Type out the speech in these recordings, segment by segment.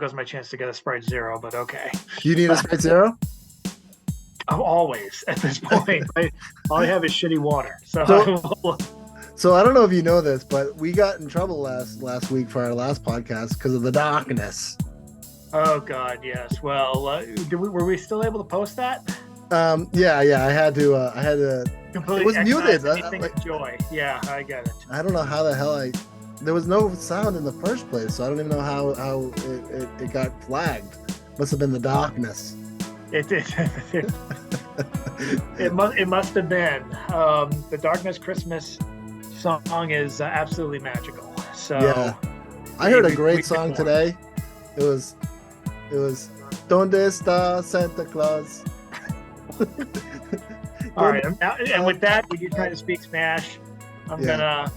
goes my chance to get a Sprite Zero, but okay. You need a Sprite Zero? Always at this point. All I have is shitty water. So I don't know if you know this, but we got in trouble last week for our last podcast because of the darkness. Oh God, yes. Well, were we still able to post that? Yeah. I had to. Completely. It was muted. Joy. Yeah, I get it. I don't know how the hell there was no sound in the first place, so I don't even know how it got flagged. Must have been the darkness. It did. It must have been. The Darkness Christmas song is absolutely magical. So yeah, I heard a great song today. It was "Donde está Santa Claus." All right, and with that, when you try to speak Smash, I'm gonna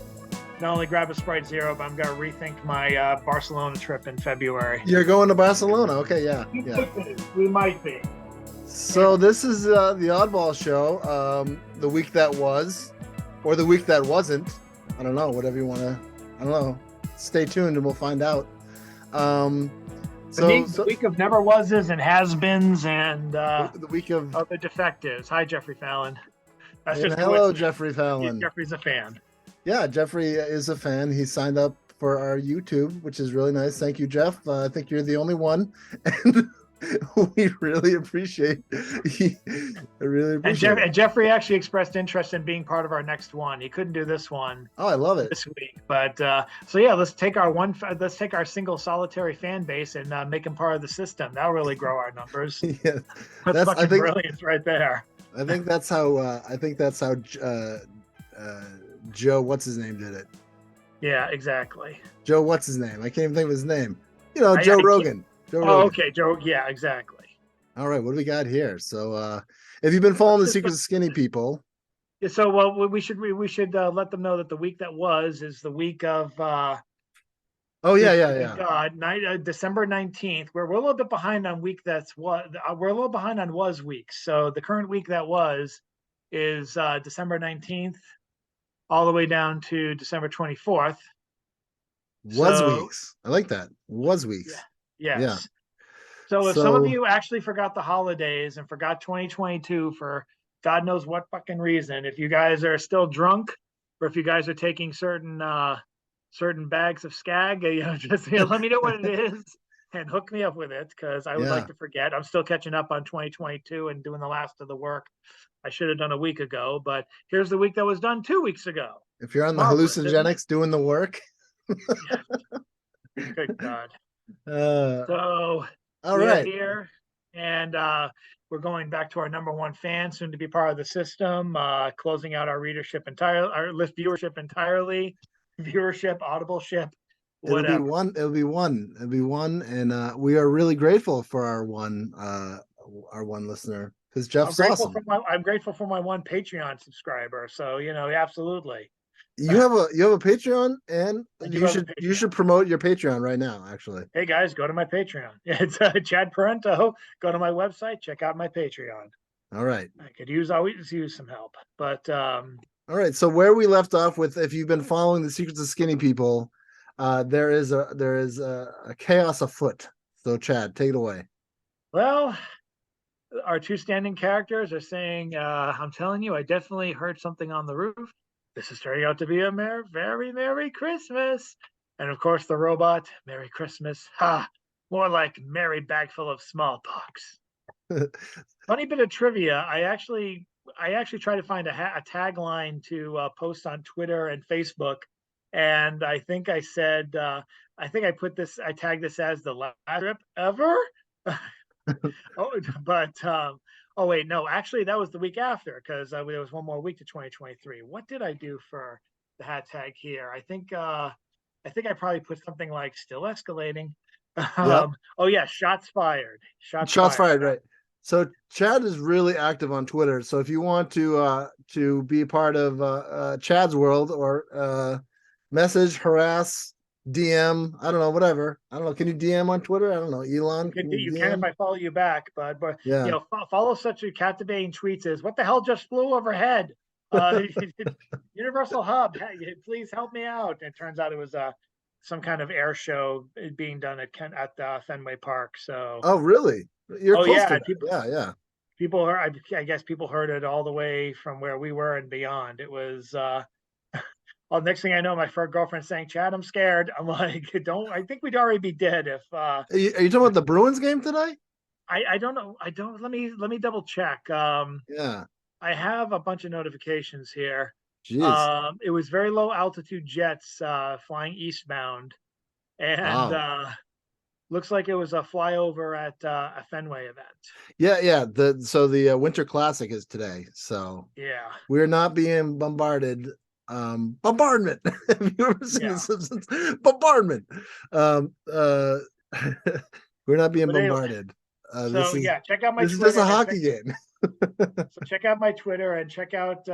not only grab a Sprite Zero, but I'm gonna rethink my Barcelona trip in February. You're going to Barcelona? Okay, yeah. We might be. So this is the Oddball Show, the week that was, or the week that wasn't. I don't know, whatever you want to. I don't know. Stay tuned and we'll find out. The week of never was's and has-beens and the week of the defectives. Hi, Geoffrey Fallon. Hello, Geoffrey Fallon. Jeffrey's a fan. Yeah, Geoffrey is a fan. He signed up for our YouTube, which is really nice. Thank you, Jeff. I think you're the only one, and we really appreciate. And Geoffrey actually expressed interest in being part of our next one. He couldn't do this one. Oh, I love it this week. But so yeah, let's take our single solitary fan base and make him part of the system. That'll really grow our numbers. Yeah, that's fucking brilliant right there. I think that's how Joe, what's his name, did it. Yeah, exactly. Joe, what's his name? I can't even think of his name. Joe Rogan. Okay, Joe. Yeah, exactly. All right, what do we got here? So, if you've been following the Secrets of Skinny People, so we should let them know that the week that was is the week of. God, December 19th. We're a little bit behind on week that's what we're a little behind on was weeks. So the current week that was is December 19th, all the way down to December 24th. Weeks. I like that. Was weeks. Yeah. Yes. Yeah. So if some of you actually forgot the holidays and forgot 2022 for God knows what fucking reason, if you guys are still drunk or if you guys are taking certain bags of skag, just let me know what it is and hook me up with it because I would like to forget. I'm still catching up on 2022 and doing the last of the work I should have done a week ago, but here's the week that was done 2 weeks ago. If you're on the hallucinogenics doing the work. Good God. All right. Here and we're going back to our number one fan, soon to be part of the system, closing out our viewership entirely, audibleship, whatever. It'll be one, and we are really grateful for our one listener because Jeff's awesome. I'm grateful for my one Patreon subscriber. So absolutely. You have a Patreon, and you should promote your Patreon right now. Actually, hey guys, go to my Patreon. It's Chad Parenteau. Go to my website, check out my Patreon. All right, I could always use some help, but all right. So where we left off with, if you've been following the Secrets of Skinny People, there is a chaos afoot. So Chad, take it away. Well, our two standing characters are saying, "I'm telling you, I definitely heard something on the roof. This is turning out to be a very Merry Christmas." And of course, the robot, "Merry Christmas. Ha! More like merry bag full of smallpox." Funny bit of trivia. I actually tried to find a tagline to post on Twitter and Facebook. And I think I said, I tagged this as the last trip ever. Oh wait, no, actually that was the week after because there was one more week to 2023. What did I do for the hashtag here? I think I probably put something like "still escalating." Yep. Oh yeah, shots fired. Shots fired, right. So Chad is really active on Twitter. So if you want to be part of Chad's world or message, harass, DM, I don't know, whatever. I don't know. Can you DM on Twitter? I don't know. Elon? You can if I follow you back, but yeah. Follow such a captivating tweets as "What the hell just flew overhead? Universal Hub, hey, please help me out." And it turns out it was some kind of air show being done at Fenway Park. So, Oh, really? You're oh close yeah, to that. Yeah. people are. I guess people heard it all the way from where we were and beyond. It was. Well, next thing I know, my first girlfriend saying, "Chad, I'm scared." I'm like, "Don't." I think we'd already be dead if. Are you talking about the Bruins game today? I don't know. I don't. Let me double check. Yeah. I have a bunch of notifications here. Jeez. It was very low altitude jets flying eastbound, and Wow. looks like it was a flyover at a Fenway event. Yeah. The Winter Classic is today, so Yeah, we're not being bombarded. Bombardment. Have you ever seen yeah. The Simpsons? Bombardment. We're not being But anyway, bombarded. This so is yeah, check out my this is just Twitter. a hockey game. So check out my Twitter and check out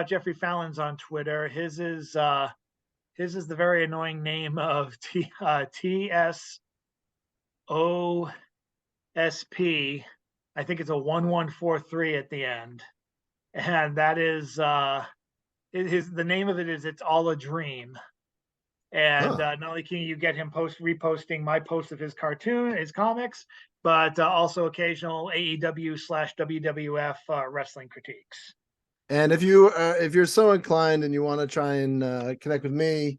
Geoffrey Fallon's on Twitter. His is the very annoying name of TSOSP. I think it's a 1143 at the end, and that is the name of it is It's All a Dream. And Huh. not only can you get him reposting my post of his comics, but also occasional AEW/WWF wrestling critiques. And if you're so inclined and you want to try and connect with me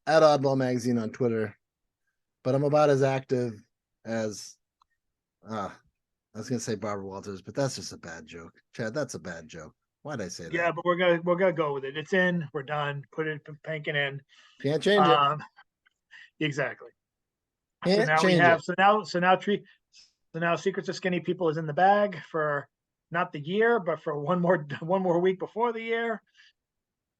at Oddball Magazine on Twitter, but I'm about as active as I was gonna say Barbara Walters, but that's just a bad joke. Chad, that's a bad joke. Why'd I say that? Yeah, but we're gonna go with it. It's in. We're done. Put it, panking in. Can't change it. Exactly. So Can't now we change have. it. So now Secrets of Skinny People is in the bag for not the year, but for one more week before the year.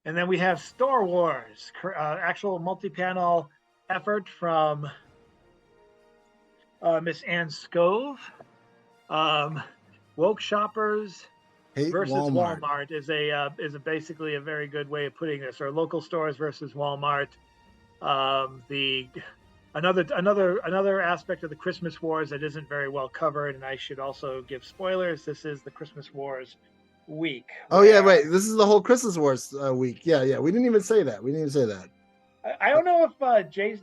And then we have Star Wars, actual multi-panel effort from Miss Ann Scove. Woke shoppers Hate versus Walmart. Walmart is a basically a very good way of putting this. Or local stores versus Walmart. The another aspect of the Christmas Wars that isn't very well covered, and I should also give spoilers. This is the Christmas Wars week. Oh yeah, wait. This is the whole Christmas Wars week. Yeah. We didn't even say that. I don't know if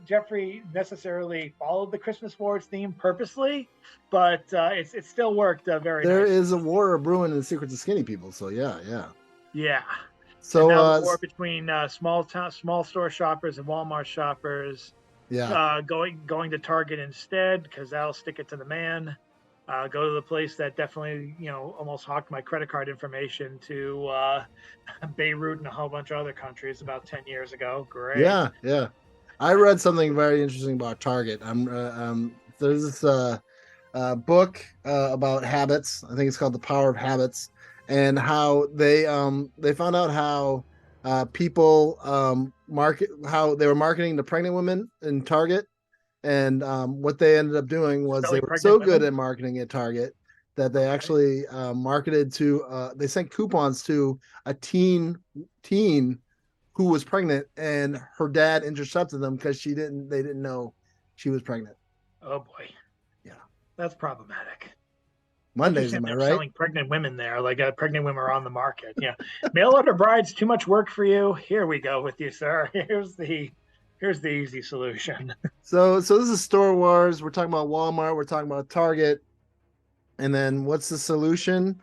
Geoffrey necessarily followed the Christmas Wars theme purposely, but it still worked very There nicely. is a war brewing in the Secrets of Skinny People. So yeah. Yeah. So and now the war between small store shoppers and Walmart shoppers. Yeah. Going to Target instead because that'll stick it to the man. Go to the place that definitely almost hawked my credit card information to Beirut and a whole bunch of other countries about 10 years ago. Great. Yeah. I read something very interesting about Target. There's this book about habits. I think it's called The Power of Habits, and how they found out how people how they were marketing to pregnant women in Target, and what they ended up doing was they were so good at marketing at Target that they actually marketed to they sent coupons to a teen who was pregnant, and her dad intercepted them because they didn't know she was pregnant. Oh boy. Yeah. That's problematic. Mondays, am I right? Selling pregnant women there, like pregnant women are on the market. Yeah. Mail order brides, too much work for you. Here we go with you, sir. Here's the easy solution. So this is Star Wars. We're talking about Walmart. We're talking about Target. And then what's the solution?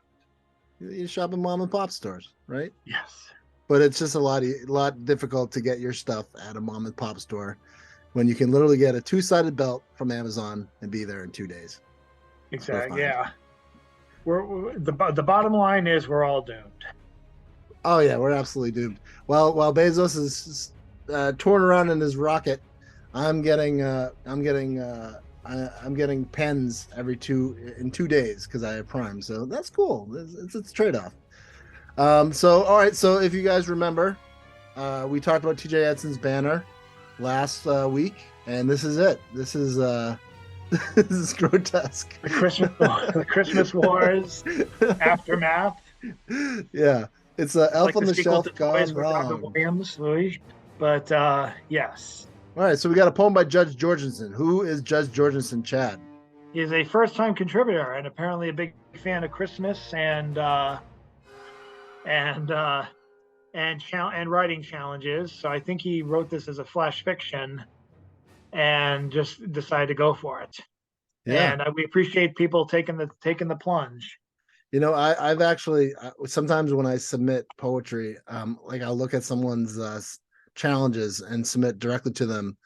You shop in mom and pop stores, right? Yes. But it's just a lot difficult to get your stuff at a mom and pop store when you can literally get a 2-sided belt from Amazon and be there in 2 days. Exactly. Yeah. The bottom line is we're all doomed. Oh yeah, we're absolutely doomed. While Bezos is touring around in his rocket, I'm getting pens in 2 days because I have Prime. So that's cool. It's a trade-off. So all right. So if you guys remember, we talked about TJ Edson's banner last week, and this is it. This is this is grotesque. The Christmas Wars aftermath. Yeah, it's Elf on the Shelf gone wrong. Williams, Looy. But yes. All right, so we got a poem by Judge Jorgensen. Who is Judge Jorgensen, Chad? He is a first-time contributor and apparently a big fan of Christmas and and writing challenges. So I think he wrote this as a flash fiction and just decided to go for it. Yeah. And we appreciate people taking the plunge. You know, I've actually sometimes when I submit poetry, like I'll look at someone's challenges and submit directly to them,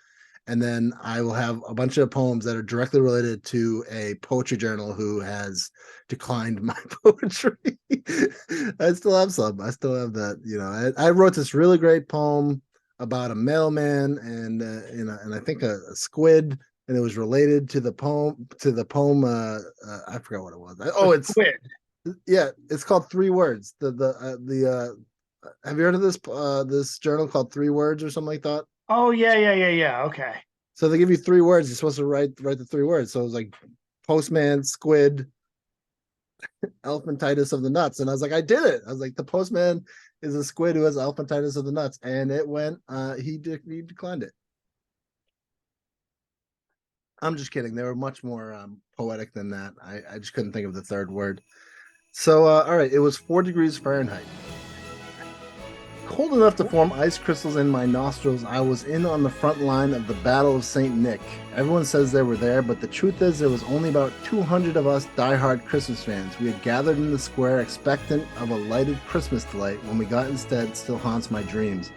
and then I will have a bunch of poems that are directly related to a poetry journal who has declined my poetry. I still have some. I still have that. You know, I wrote this really great poem about a mailman and and I think a squid, and it was related to the poem I forgot what it was. Oh, it's squid. Yeah, it's called Three Words. Have you heard of this journal called Three Words or something like that? Oh yeah. Okay. So they give you 3 words. You're supposed to write the 3 words. So it was like postman, squid, elephantitis of the nuts. And I was like, I did it. I was like, the postman is a squid who has elephantitis of the nuts. And it went, he declined it. I'm just kidding. They were much more poetic than that. I just couldn't think of the 3rd word. So, all right, it was 4 degrees Fahrenheit. Cold enough to form ice crystals in my nostrils, I was in on the front line of the Battle of St. Nick. Everyone says they were there, but the truth is there was only about 200 of us diehard Christmas fans. We had gathered in the square expectant of a lighted Christmas delight when we got instead still haunts my dreams.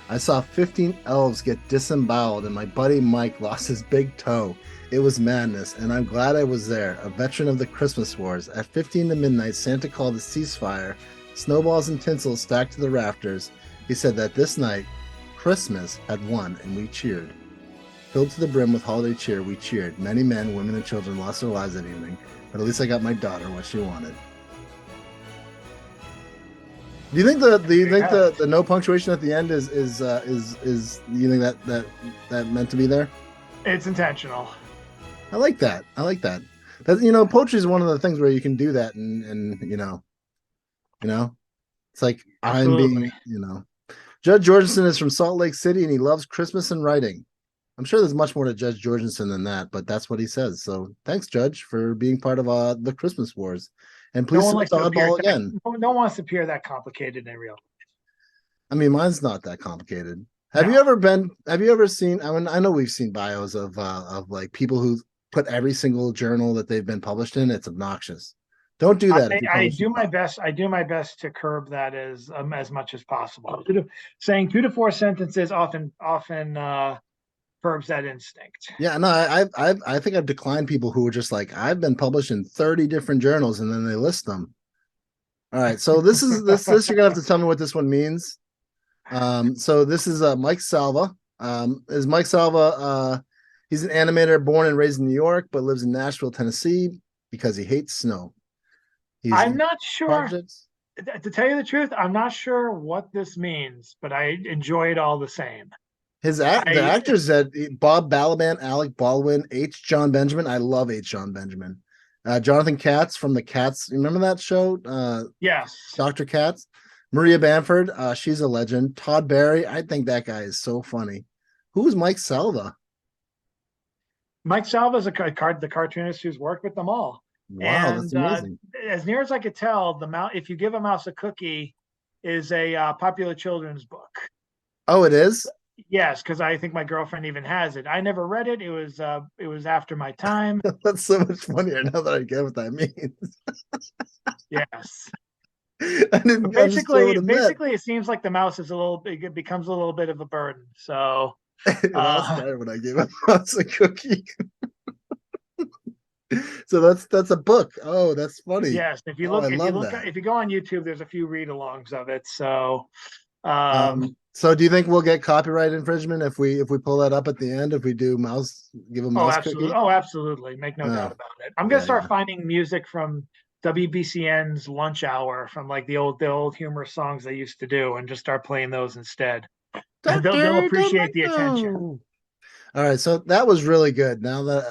I saw 15 elves get disemboweled and my buddy Mike lost his big toe. It was madness, and I'm glad I was there, a veteran of the Christmas wars. At 15 to midnight, Santa called a ceasefire, snowballs and tinsel stacked to the rafters. He said that this night, Christmas had won, and we cheered. Filled to the brim with holiday cheer, we cheered. Many men, women, and children lost their lives that evening, but at least I got my daughter what she wanted. Do you think the no punctuation at the end is you think that meant to be there? It's intentional. I like that. That, poetry is one of the things where you can do that and it's like Absolutely. I'm being, Judge Jorgensen is from Salt Lake City and he loves Christmas and writing. I'm sure there's much more to Judge Jorgensen than that, but that's what he says. So thanks, Judge, for being part of the Christmas wars. And please submit to Oddball again. No one wants to appear that complicated in real life. I mean, mine's not that complicated. Have you ever seen, I mean, I know we've seen bios of like people who put every single journal that they've been published in. It's obnoxious. Don't do that. I do my best. I do my best to curb that as much as possible. Saying 2 to 4 sentences often curbs that instinct. Yeah, no, I think I've declined people who were just like, I've been published in 30 different journals, and then they list them. All right, so this you're gonna have to tell me what this one means. So this is Mike Salva. Is Mike Salva? He's an animator born and raised in New York, but lives in Nashville, Tennessee, because he hates snow. I'm not sure. To tell you the truth, I'm not sure what this means, but I enjoy it all the same. The actors that Bob Balaban, Alec Baldwin, H. John Benjamin. I love H. John Benjamin. Jonathan Katz from the Katz. Remember that show? Yes. Dr. Katz. Maria Bamford. She's a legend. Todd Barry. I think that guy is so funny. Who is Mike Salva? Mike Salva is the cartoonist who's worked with them all. Wow, that's amazing. As near as I could tell, If You Give a Mouse a Cookie is a popular children's book. Oh, it is? Yes, because I think my girlfriend even has it. I never read it. It was after my time. That's so much funnier now that I get what that means. Yes. I didn't basically, it seems like the mouse is it becomes a little bit of a burden. So last night when I gave a mouse a cookie. So that's a book. Oh, that's funny. Yes, if you go on YouTube, there's a few read-alongs of it. So so do you think we'll get copyright infringement if we pull that up at the end, if we do give a mouse cookie? Oh, absolutely. Make no doubt about it. I'm gonna start finding music from WBCN's lunch hour from like the old humor songs they used to do and just start playing those instead. They'll appreciate the attention. All right, so that was really good. Now that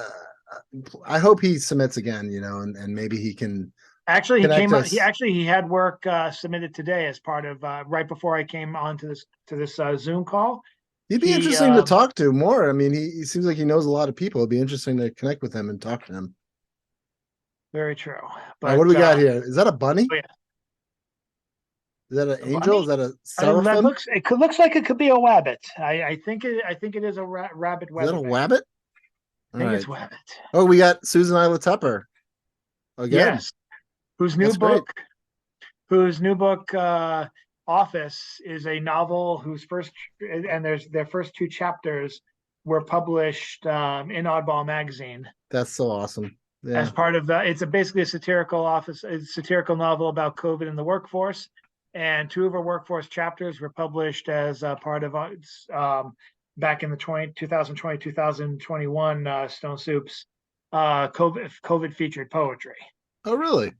I hope he submits again, and maybe he can. Actually, he had work submitted today as part of right before I came on to this Zoom call. He'd be interesting to talk to more. I mean, he seems like he knows a lot of people. It'd be interesting to connect with him and talk to him. Very true. But what do we got here? Is that a bunny? Oh, yeah. Is that an A angel? Is bunny? that a That seraphim? looks like it could be a wabbit. I think it is a rabbit Is that a weatherman. wabbit? I All think right. it's wabbit. Oh, we got Susan Isla Tepper again. Yes, whose new That's great. book whose new book Office is a novel whose first and their first two chapters were published in Oddball Magazine That's so awesome. as Yeah. part of the. It's basically a satirical novel about COVID in the workforce, and two of her workforce chapters were published as part of back in the 2020 2021 Stone Soup's COVID featured poetry. Oh, really?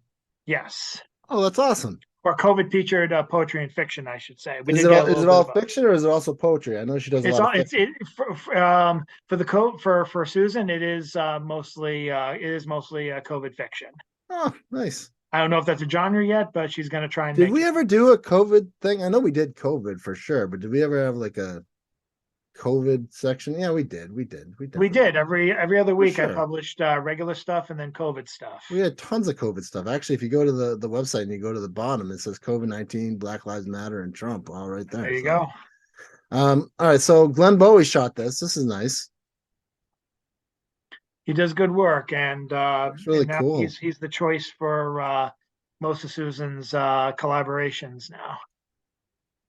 Yes. Oh, that's awesome. Or COVID featured poetry and fiction, I should say. We Is did it get a all is little it bit all of both. fiction or is it also poetry? I know she does a It's lot of all it's fiction. it for the for Susan. It is mostly COVID fiction. Oh, nice. I don't know if that's a genre yet, but she's going to try and Did make we it. ever do a COVID thing? I know we did COVID for sure, but did we ever have like a COVID section? Yeah, we did. We We did every other week. I sure. published regular stuff and then COVID stuff. We had tons of COVID stuff. Actually, if you go to the website and you go to the bottom, it says COVID-19, Black Lives Matter, and Trump all right there. There you So, go. all right. So Glenn Bowie shot this. This is nice. He does good work, and It's really now cool. he's the choice for most of Susan's collaborations now.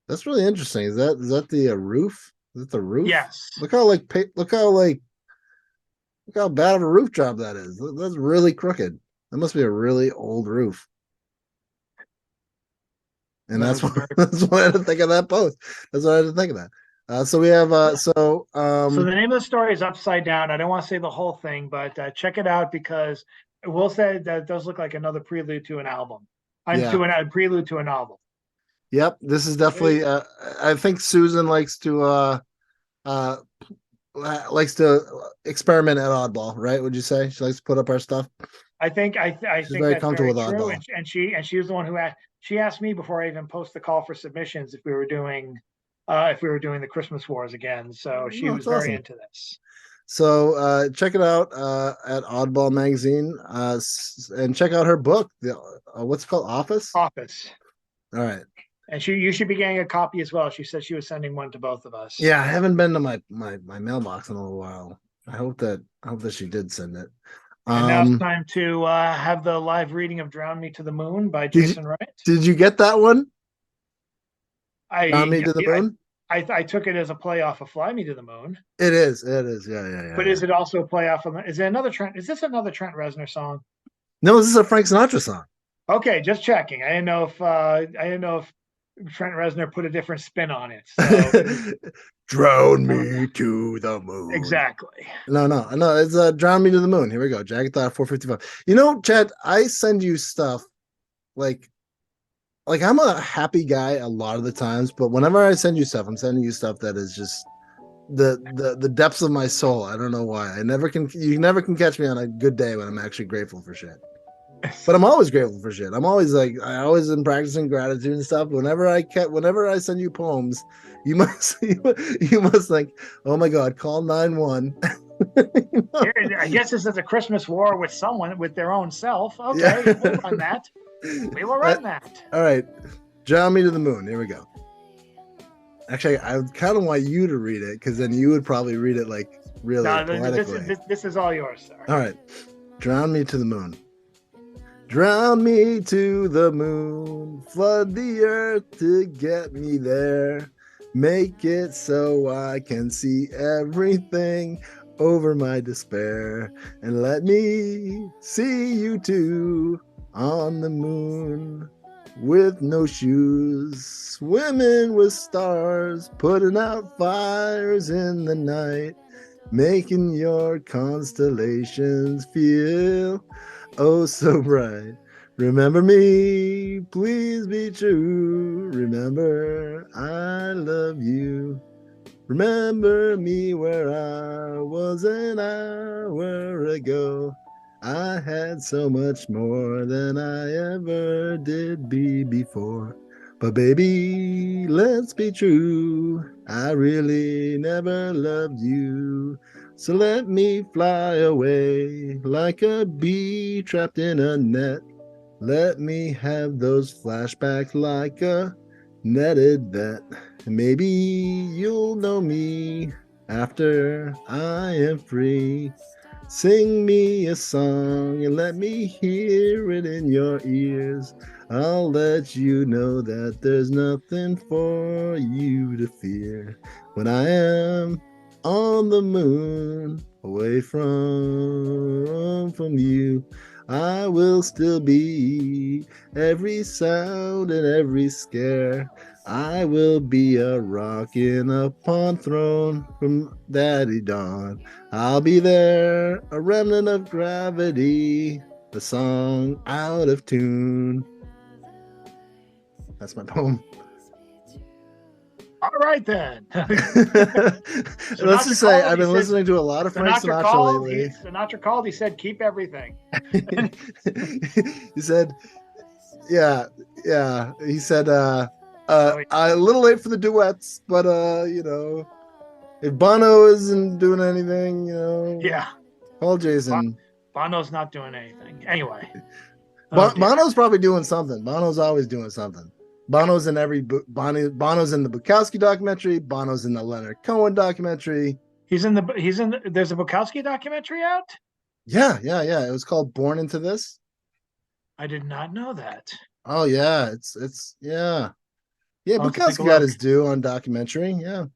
That's really interesting. Is that the roof? Is that the roof? Yes. Look how bad of a roof job that is. That's really crooked. That must be a really old roof. And that's what I had to think of that post. That's what I had to think of that. So we have so the name of the story is Upside Down. I don't want to say the whole thing, but check it out because I will say that it does look like another prelude to an album. Yeah. To a prelude to a novel. Yep, this is definitely I think Susan likes to experiment at Oddball, right? Would you say she likes to put up our stuff? I think She's very that's comfortable very with true. Oddball. And she was the one who she asked me before I even post the call for submissions if we were doing the Christmas Wars again. So she was very into this. So check it out at Oddball Magazine and check out her book. What's it called? Office? Office. All right. And you should be getting a copy as well. She said she was sending one to both of us. Yeah, I haven't been to my mailbox in a little while. I hope that she did send it. And now it's time to have the live reading of "Drown Me to the Moon" by Jason Wright. Did you get that one? Drown Me to the Moon? I took it as a play off of "Fly Me to the Moon." It is. Yeah. But is it also a play off of? Is it another Trent? Is this another Trent Reznor song? No, this is a Frank Sinatra song. Okay, just checking. I didn't know if Trent Reznor put a different spin on it. So. Drown me to the moon. Exactly. No. It's Drown Me to the Moon. Here we go. Jagged Thought 455. You know, Chad, I send you stuff like I'm a happy guy a lot of the times, but whenever I send you stuff, I'm sending you stuff that is just the depths of my soul. I don't know why. You never can catch me on a good day when I'm actually grateful for shit. But I'm always grateful for shit. I'm always I always am practicing gratitude and stuff. Whenever I send you poems, you must think, oh my God, call 911. You know? I guess this is a Christmas war with someone with their own self. Okay, yeah. We'll run that. We will run that. All right, Drown Me to the Moon. Here we go. Actually, I kind of want you to read it because then you would probably read it like really poetically. This is all yours, sir. All right, Drown Me to the Moon. Drown me to the moon, flood the earth to get me there. Make it so I can see everything over my despair. And let me see you too on the moon with no shoes, swimming with stars, putting out fires in the night, making your constellations feel oh so bright. Remember me, please be true. Remember, I love you. Remember me where I was an hour ago. I had so much more than I ever did be before. But baby, let's be true. I really never loved you. So let me fly away like a bee trapped in a net. Let me have those flashbacks like a netted that maybe you'll know me after I am free. Sing me a song and let me hear it in your ears. I'll let you know that there's nothing for you to fear when I am on the moon away from you. I will still be every sound and every scare. I will be a rockin' upon throne from Daddy Dawn. I'll be there, a remnant of gravity, a song out of tune. That's my poem. All right then. Let's just say I've been listening to a lot of Frank Sinatra lately. Sinatra called. He said, "Keep everything." He said, "Yeah. He said, a little late for the duets, but if Bono isn't doing anything, yeah, call Jason." Bono's not doing anything anyway. Bono's probably doing something. Bono's always doing something. Bono's in Bono's in the Bukowski documentary. Bono's in the Leonard Cohen documentary. There's a Bukowski documentary out? Yeah. It was called Born Into This. I did not know that. Oh yeah, it's yeah. Bukowski got his due on documentary. Yeah.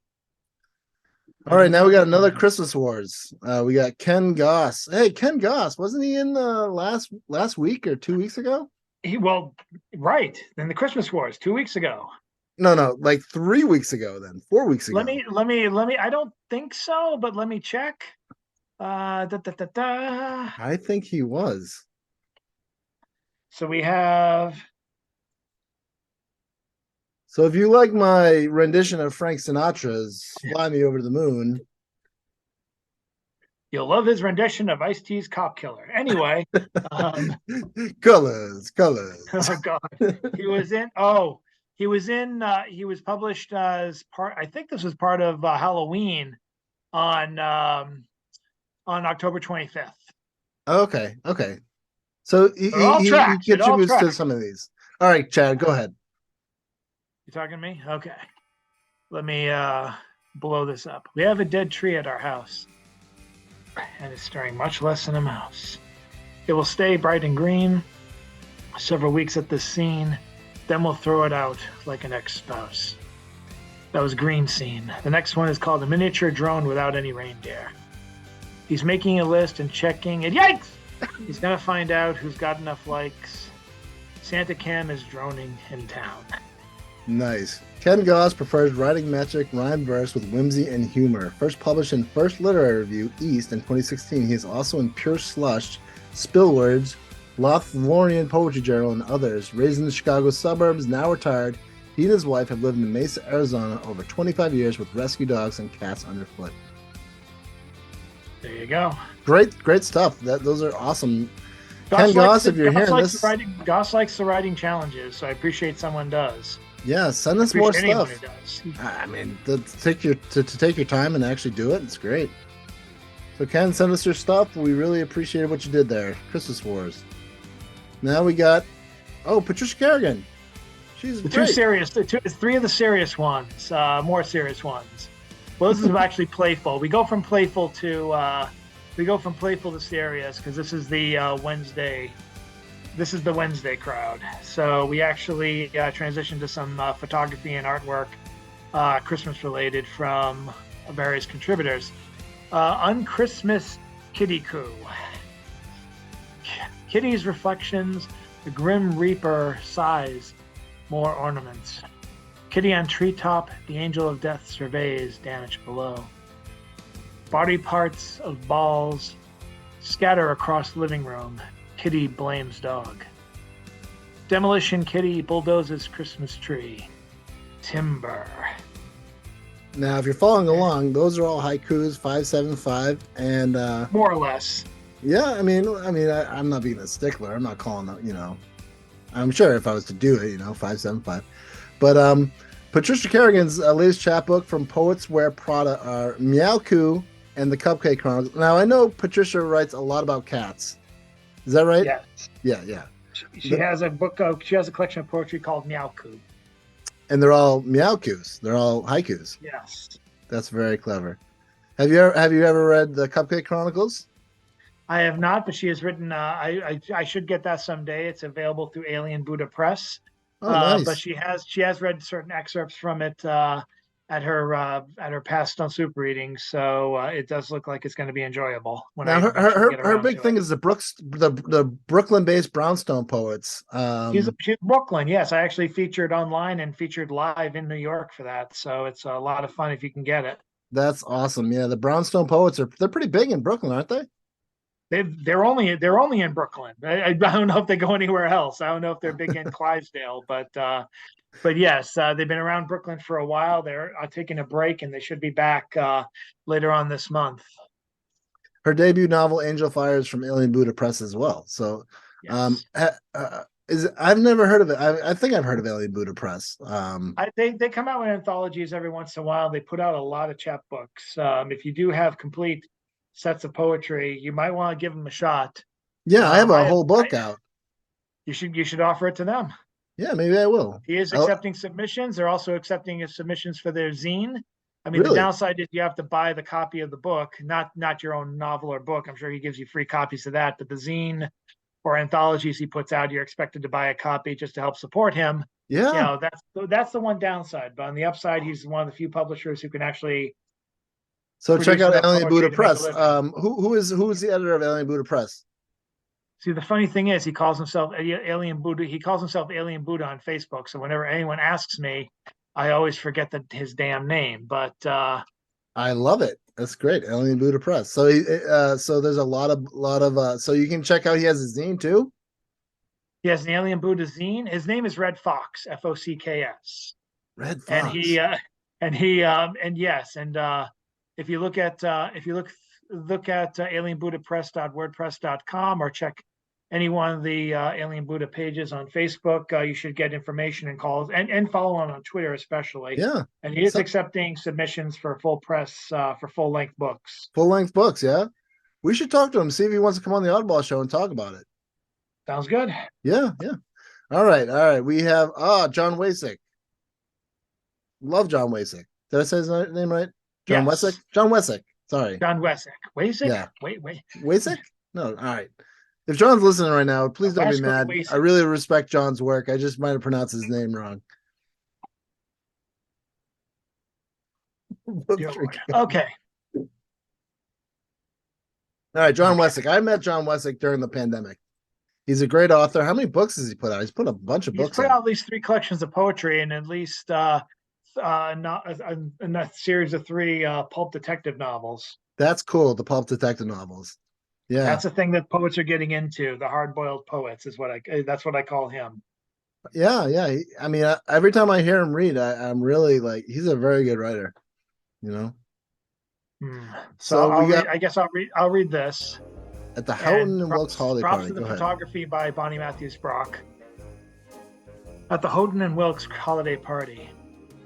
All right, now we got another Christmas Wars. We got Ken Gosse. Hey, Ken Gosse, wasn't he in last week or 2 weeks ago? Right. Then the Christmas Wars 2 weeks ago. No, like 3 weeks ago. Then 4 weeks ago. Let me. I don't think so, but let me check. I think he was. So we have. So if you like my rendition of Frank Sinatra's "Fly Me Over the Moon," you'll love his rendition of Ice-T's "Cop Killer." Anyway, colors. Oh God, he was published as part. I think this was part of Halloween on October 25th. Okay. So he contributes to some of these. All right, Chad, go ahead. You talking to me? Okay. Let me blow this up. We have a dead tree at our house, and it's stirring much less than a mouse. It will stay bright and green several weeks at this scene, then we'll throw it out like an ex-spouse. That was green scene. The next one is called A Miniature Drone Without Any Reindeer. He's making a list and checking, and yikes! He's gonna find out who's got enough likes. Santa Cam is droning in town. Nice. Ken Gosse prefers writing metric rhyme verse with whimsy and humor. First published in First Literary Review, East, in 2016. He is also in Pure Slush, Spillwords, Lothlorien Poetry Journal, and others. Raised in the Chicago suburbs, now retired, he and his wife have lived in Mesa, Arizona over 25 years with rescue dogs and cats underfoot. There you go. Great stuff. Those are awesome. Ken Gosse, if you're hearing this. Gosse likes the writing challenges, so I appreciate someone does. Yeah, send us more stuff. I mean, to take your time and actually do it, it's great. So Ken, send us your stuff. We really appreciate what you did there. Christmas Wars. Now we got Patricia Carragon. She's three of the serious ones, more serious ones. Well, this is actually playful. We go from playful to serious because this is the Wednesday. This is the Wednesday crowd. So we actually transitioned to some photography and artwork, Christmas related, from various contributors. Unchristmas Kitty Coo. Kitty's reflections, the Grim Reaper sighs, more ornaments. Kitty on treetop, the angel of death surveys damage below. Body parts of balls scatter across living room. Kitty blames dog. Demolition Kitty bulldozes Christmas tree. Timber. Now, if you're following along, those are all haikus, 575, and more or less. Yeah, I mean, I'm not being a stickler. I'm not calling them, I'm sure if I was to do it, 575. But Patricia Carragon's latest chapbook from Poets Wear Prada are Meow Coo and the Cupcake Chronicles. Now, I know Patricia writes a lot about cats. Is that right? Yes. Yeah. She has a collection of poetry called Meow Coo. And they're all meowkus. They're all haikus. Yes. That's very clever. Have you ever read the Cupcake Chronicles? I have not, but she has written. I should get that someday. It's available through Alien Buddha Press. Oh, But nice. she has read certain excerpts from it at her past Stone Soup readings. So it does look like it's going to be enjoyable when I Now her eventually get her around big to thing it. is the Brooklyn based Brownstone poets. She's Brooklyn. Yes, I actually featured online and featured live in New York for that. So it's a lot of fun if you can get it. That's awesome. Yeah, the Brownstone poets they're pretty big in Brooklyn, aren't they? They're only in Brooklyn. I don't know if they go anywhere else. I don't know if they're big in Clydesdale, but yes, they've been around Brooklyn for a while. They're taking a break, and they should be back later on this month. Her debut novel Angel Fire is from Alien Buddha Press as well. So Yes, I've never heard of it. I think I've heard of Alien Buddha Press. they come out with anthologies every once in a while. They put out a lot of chapbooks. If you do have complete sets of poetry, you might want to give them a shot. Yeah, I have a I, whole book I out. you should offer it to them. Yeah, maybe I will. He is I, accepting submissions. They're also accepting submissions for their zine. I mean, the really? downside is you have to buy the copy of the book, not your own novel or book. I'm sure he gives you free copies of that, but the zine or anthologies he puts out, you're expected to buy a copy just to help support him. Yeah. That's the one downside. But on the upside, he's one of the few publishers who can actually So check produce out enough Alien Buddha poetry to make a Press. living. Who is the editor of Alien Buddha Press? See, the funny thing is, he calls himself Alien Buddha. He calls himself Alien Buddha on Facebook. So whenever anyone asks me, I always forget his damn name. But I love it. That's great. Alien Buddha Press. So so there's a lot of so you can check out he has a zine too. he has an Alien Buddha zine. His name is Red Fox, Focks, Red and Fox. and yes, and if you look at alienbuddhapress.wordpress.com or check any one of the Alien Buddha pages on Facebook, you should get information and calls and follow on Twitter especially. Yeah. And he is So, accepting submissions for full press for full length books. full length books, yeah. We should talk to him, see if he wants to come on the Oddball show and talk about it. Sounds good. Yeah, yeah. All right, all right. We have Jon Wesick. Love Jon Wesick. Did I say his name right? Jon Yes. Wesick? Jon Wesick. Sorry. Jon Wesick. Wesick? Yeah. Wait. Wesick? No, all right. If John's listening right now, please don't be mad. Wesick. I really respect John's work. I just might have pronounced his name wrong. Okay. All right, Jon Wesick. I met Jon Wesick during the pandemic. He's a great author. How many books has he put out? He's put a bunch of He's books put out. out at least 3 collections of poetry and at least not a series of 3 pulp detective novels. That's cool. The pulp detective novels. Yeah, That's the thing that poets are getting into. The hard-boiled poets is that's what I call him. yeah. I mean, every time I hear him read, I'm really like, he's a very good writer. You know. So I guess I'll read this. At the Houghton and Wilkes holiday props party. to the Go ahead. photography by Bonnie Matthews Brock. At the Houghton and Wilkes holiday party,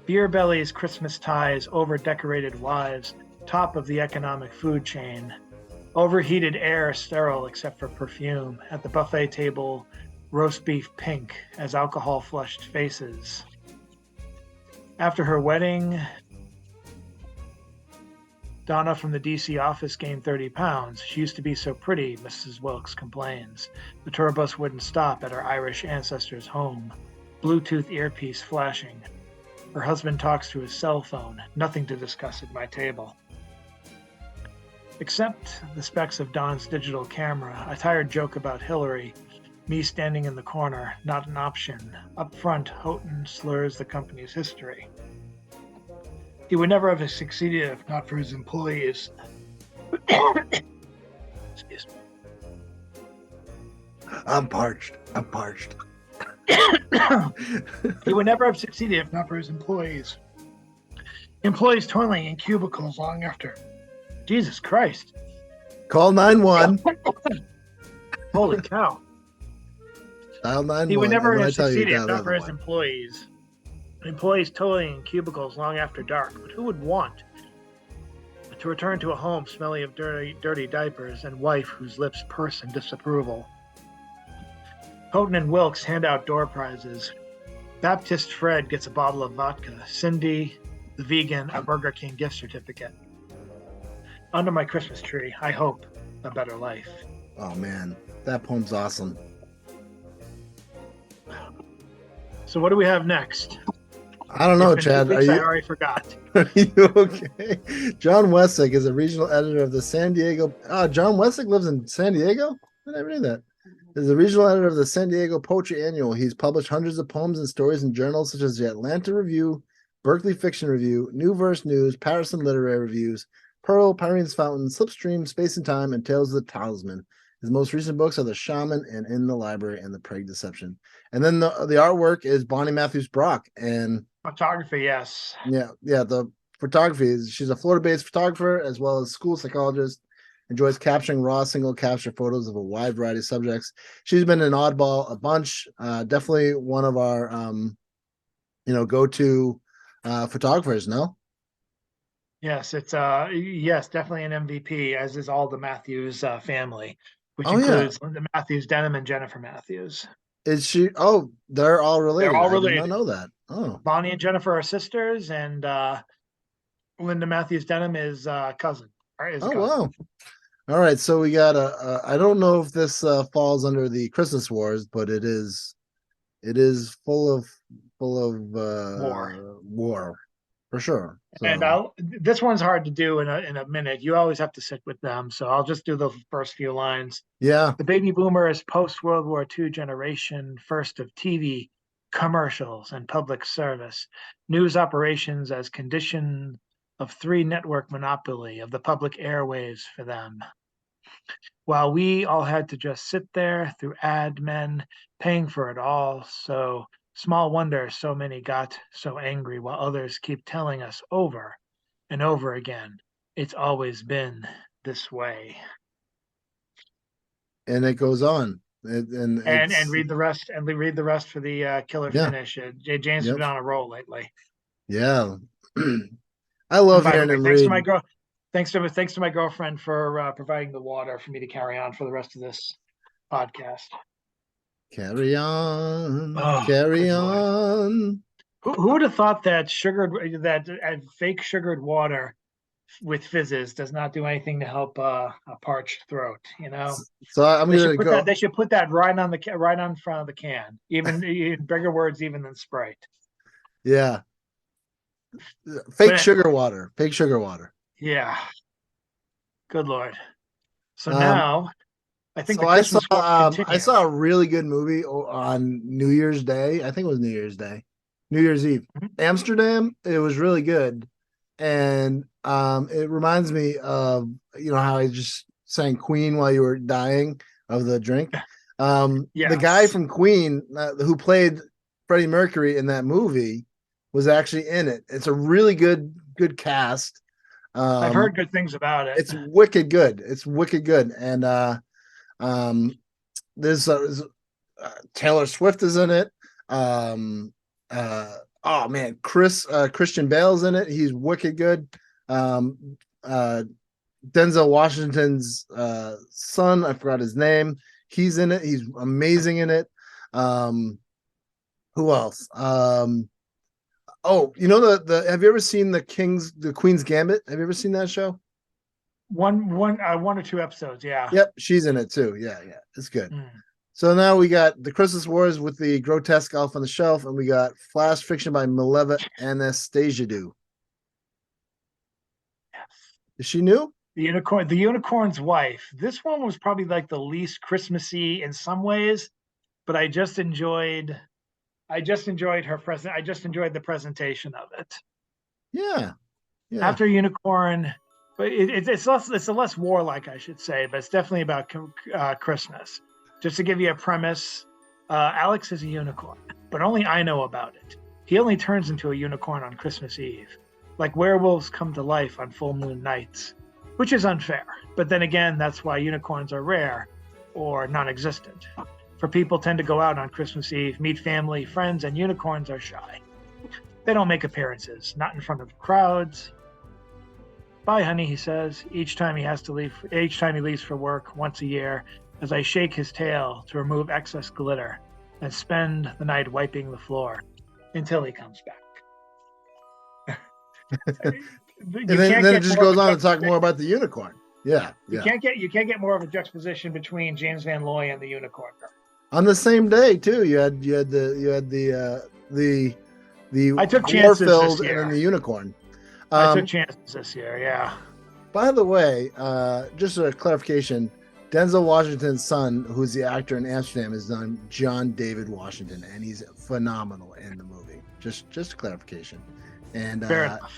beer bellies, Christmas ties, over-decorated wives, top of the economic food chain. Overheated air, sterile except for perfume. At the buffet table, roast beef pink as alcohol flushed faces. After her wedding, Donna from the DC office gained 30 pounds. She used to be so pretty, Mrs. Wilkes complains. The tour bus wouldn't stop at her Irish ancestors' home. Bluetooth earpiece flashing. Her husband talks to his cell phone. Nothing to discuss at my table. Except the specs of Don's digital camera, a tired joke about Hillary, me standing in the corner, not an option. Up front, Houghton slurs the company's history. He would never have succeeded if not for his employees. Excuse me. I'm parched. He would never have succeeded if not for his employees. Employees toiling in cubicles long after. Jesus Christ. Call 911. Holy cow. Dial 911. He would never and when have I tell you, succeeded dial if not for his 911. employees. Employees toiling in cubicles long after dark. But who would want to return to a home smelly of dirty diapers and wife whose lips purse in disapproval? Houghton and Wilkes hand out door prizes. Baptist Fred gets a bottle of vodka. Cindy, the vegan, a Burger King gift certificate. Under my Christmas tree, I hope a better life. Oh man, that poem's awesome. So what do we have next? I don't know, Chad. I already forgot. Are you okay? Jon Wesick is a regional editor of the San Diego. Jon Wesick lives in San Diego? I never knew that. He's the regional editor of the San Diego Poetry Annual. He's published hundreds of poems and stories in journals such as the Atlanta Review, Berkeley Fiction Review, New Verse News, Patterson Literary Reviews, Pearl, Pyrenees Fountain, Slipstream, Space and Time, and Tales of the Talisman. His most recent books are The Shaman and In the Library and The Prague Deception. And then the artwork is Bonnie Matthews Brock. And photography, yes. Yeah. The photography is she's a Florida-based photographer as well as school psychologist. Enjoys capturing raw single capture photos of a wide variety of subjects. She's been in Oddball a bunch. Definitely one of our go-to photographers, no? Yes, it's definitely an MVP, as is all the Matthews family, which includes Linda Matthews Denham and Jennifer Matthews. Is she? Oh, they're all related. They're all related. I did not know that. Oh, Bonnie and Jennifer are sisters, and Linda Matthews Denham is cousin. Wow. All right, so we got I don't know if this falls under the Christmas wars, but it is full of war for sure. So. And this one's hard to do in a minute. You always have to sit with them, so I'll just do the first few lines. Yeah. The baby boomer is post-World War II generation, first of TV, commercials, and public service, news operations as condition of 3 network monopoly of the public airwaves for them. While we all had to just sit there through ad men paying for it all, so small wonder so many got so angry while others keep telling us over and over again, it's always been this way. And it goes on. And read the rest for the killer finish. James has been on a roll lately. Yeah. I love hearing him read. Thanks to my girlfriend for providing the water for me to carry on for the rest of this podcast. Carry on, carry on. Who would have thought that fake sugared water with fizzes does not do anything to help a parched throat? You know. So I'm going to go. They should put that right on front of the can, even in bigger words, even than Sprite. Yeah. Fake sugar water. Yeah. Good Lord. So now I think I saw a really good movie on New Year's Day. I think it was New Year's Eve. Mm-hmm. Amsterdam. It was really good. And it reminds me of, how I just sang Queen while you were dying of the drink. The guy from Queen who played Freddie Mercury in that movie was actually in it. It's a really good cast. I've heard good things about it. It's wicked good. And there's Taylor Swift is in it. Christian Bale's in it. He's wicked good. Denzel Washington's son, I forgot his name. He's in it. He's amazing in it. Who else? Have you ever seen the Queen's Gambit? Have you ever seen that show? One or two episodes, yeah. Yep, she's in it too. Yeah, it's good. So now we got the Christmas Wars with the grotesque elf on the shelf, and we got flash fiction by Mileva Anastasiadou. Yes. Is she new? The Unicorn's Wife. This one was probably like the least Christmassy in some ways, but I just enjoyed her present. I just enjoyed the presentation of it. Yeah. After Unicorn, but it's less warlike, I should say, but it's definitely about Christmas. Just to give you a premise, Alex is a unicorn, but only I know about it. He only turns into a unicorn on Christmas Eve, like werewolves come to life on full moon nights, which is unfair. But then again, that's why unicorns are rare or non-existent. For people tend to go out on Christmas Eve, meet family, friends, and unicorns are shy. They don't make appearances, not in front of crowds. Bye, honey, he says, each time he leaves for work once a year, as I shake his tail to remove excess glitter and spend the night wiping the floor. until he comes back. And then it just goes on to talk more about the unicorn. Yeah, you can't get more of a juxtaposition between James Van Looy and the unicorn. On the same day too, you had the I took chances this and year. then the unicorn. I took chances this year. Yeah. By the way, just a clarification. Denzel Washington's son, who's the actor in Amsterdam, is done John David Washington, and he's phenomenal in the movie. Just a clarification. And fair enough.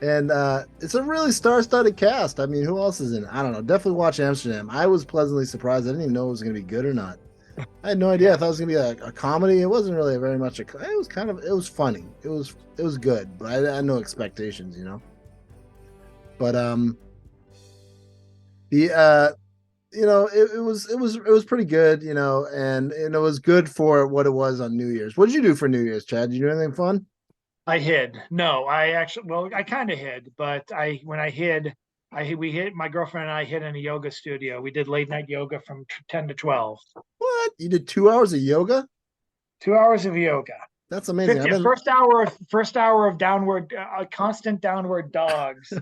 And it's a really star-studded cast. I mean, who else is in it? I don't know. Definitely watch Amsterdam. I was pleasantly surprised. I didn't even know it was going to be good or not. I had no idea. I thought it was going to be a comedy. It wasn't really very much it was funny. It was good, but I had no expectations, you know. But it was pretty good, you know, and it was good for what it was on New Year's. What did you do for New Year's, Chad? Did you do anything fun? I hid. No, I kind of hid, but when I hid, my girlfriend and I hid in a yoga studio. We did late night yoga from 10 to 12. What? You did 2 hours of yoga? 2 hours of yoga. That's amazing. First hour of downward, constant downward dogs.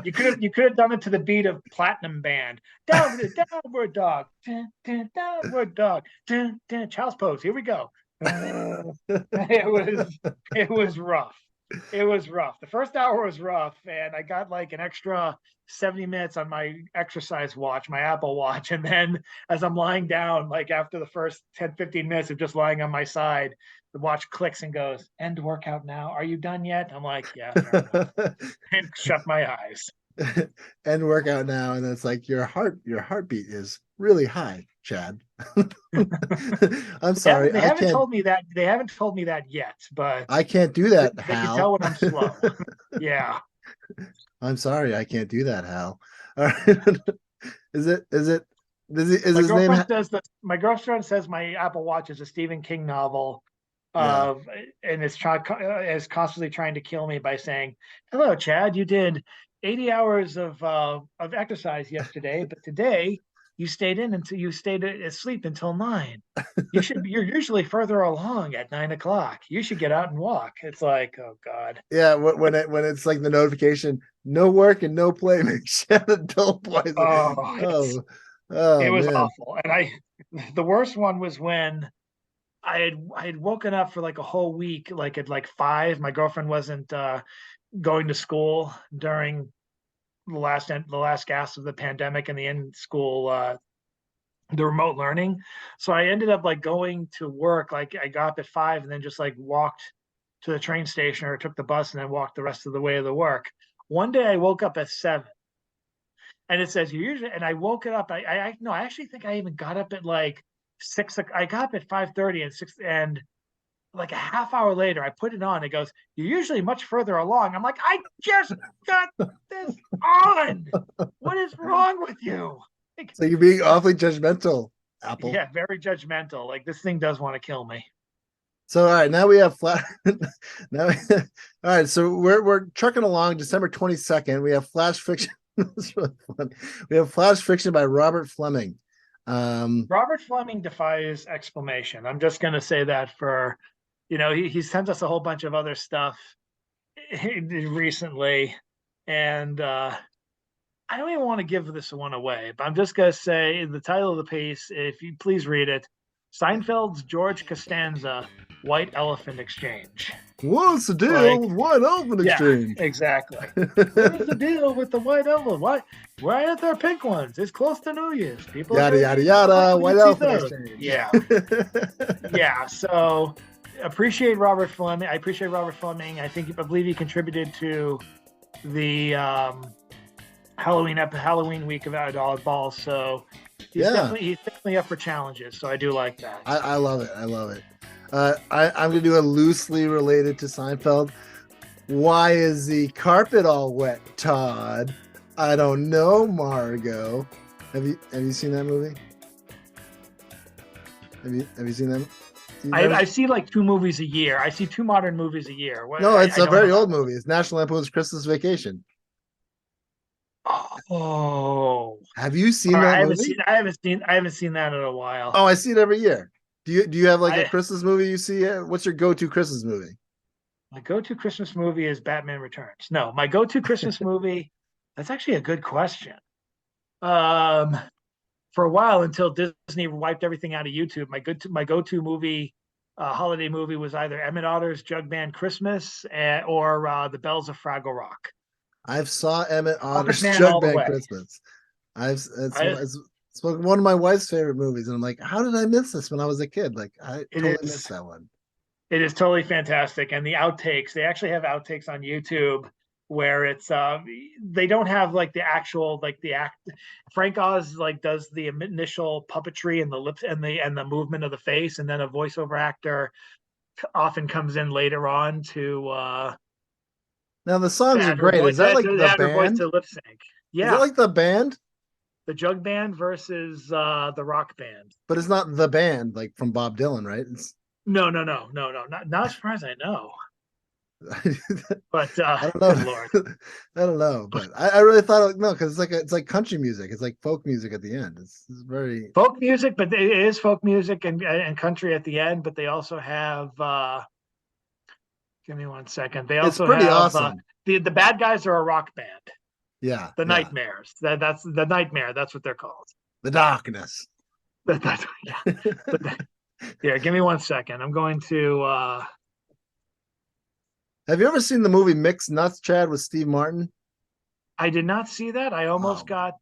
You could have done it to the beat of Platinum Band. Downward dog, downward dog, child's pose. Here we go. It was rough. It was rough. The first hour was rough, and I got like an extra 70 minutes on my exercise watch, my Apple Watch. And then as I'm lying down, like after the first 10, 15 minutes of just lying on my side, the watch clicks and goes, "End workout now. Are you done yet?" I'm like, "Yeah." And shut my eyes. End workout now, and it's like your heartbeat is really high, Chad. I'm sorry. They haven't told me that. They haven't told me that yet, but I can't do that. They Hal. can tell when I'm slow. Yeah. I'm sorry, I can't do that, Hal. All right. Is his name? My girlfriend says my Apple Watch is a Stephen King novel, and is constantly trying to kill me by saying, "Hello, Chad. You did 80 hours of exercise yesterday, but today you stayed asleep until 9. You're usually further along at 9 o'clock. You should get out and walk." It's like, oh God. Yeah, when it's like the notification, no work and no play makes you an adult poison. It was awful. And the worst one was when I had woken up for like a whole week, like at like 5. My girlfriend wasn't going to school during the last gasp of the pandemic and the in school the remote learning. So I ended up like going to work. Like I got up at 5 and then just like walked to the train station or took the bus and then walked the rest of the way to the work. One day I woke up at 7 and it says you usually, and I woke it up. I actually think I even got up at like 6. I got up at 5:30 and 6, and like a half hour later, I put it on. It goes, "You're usually much further along." I'm like, I just got this on. What is wrong with you? So you're being awfully judgmental, Apple. Yeah, very judgmental. Like this thing does want to kill me. So all right, now we have all right, so we're trucking along. December 22nd, we have Flash Fiction. It's really fun. We have Flash Fiction by Robert Fleming. Robert Fleming defies explanation. I'm just going to say that for, he sent us a whole bunch of other stuff recently, and I don't even want to give this one away, but I'm just going to say the title of the piece, if you please read it, Seinfeld's George Costanza, White Elephant Exchange. What's the deal with White Elephant Exchange? Yeah, exactly. What is the deal with the White Elephant? Why aren't there pink ones? It's close to New Year's. People yada yada yada. White Elephant Exchange. Yeah. Yeah. So appreciate Robert Fleming. I appreciate Robert Fleming. I believe he contributed to the Halloween week of Oddball. So he's definitely up for challenges. So I do like that. I love it. I love it. I'm going to do a loosely related to Seinfeld. Why is the carpet all wet, Todd? I don't know, Margot. Have you seen that movie? Have you seen them? I see like 2 movies a year. I see 2 modern movies a year. No, it's a very old movie. It's National Lampoon's Christmas Vacation. Oh, have you seen that movie? I haven't seen that in a while. Oh, I see it every year. Do you have like a Christmas movie you see? What's your go-to Christmas movie? My go-to Christmas movie is Batman Returns. No, my go-to Christmas movie, that's actually a good question. For a while until Disney wiped everything out of YouTube, my go-to movie, holiday movie was either Emmett Otter's Jug Band Christmas or The Bells of Fraggle Rock. I've saw Emmett Otter's Man Jug all the Band way. Christmas. It's one of my wife's favorite movies, and I'm like, how did I miss this when I was a kid? Like, I totally missed that one. It is totally fantastic, and the outtakes. They actually have outtakes on YouTube where it's they don't have like the actual like the act. Frank Oz like does the initial puppetry and the lips and the movement of the face, and then a voiceover actor often comes in later on to. Now the songs are great. Is that like the band? To lip sync. Yeah. Is that like the band? The Jug Band versus the Rock Band. But it's not the band like from Bob Dylan, right? No. Not as far as I know. But I don't know. Lord. I don't know, but I really thought no, because it's like country music. It's like folk music at the end. It's very folk music, but it is folk music and country at the end. But they also have. Give me 1 second. They also it's pretty have awesome. The bad guys are a rock band. Yeah, the Nightmares. That's the Nightmare. That's what they're called. The Darkness. Yeah. Give me 1 second. I'm going to. Have you ever seen the movie Mixed Nuts, Chad, with Steve Martin? I did not see that. I almost got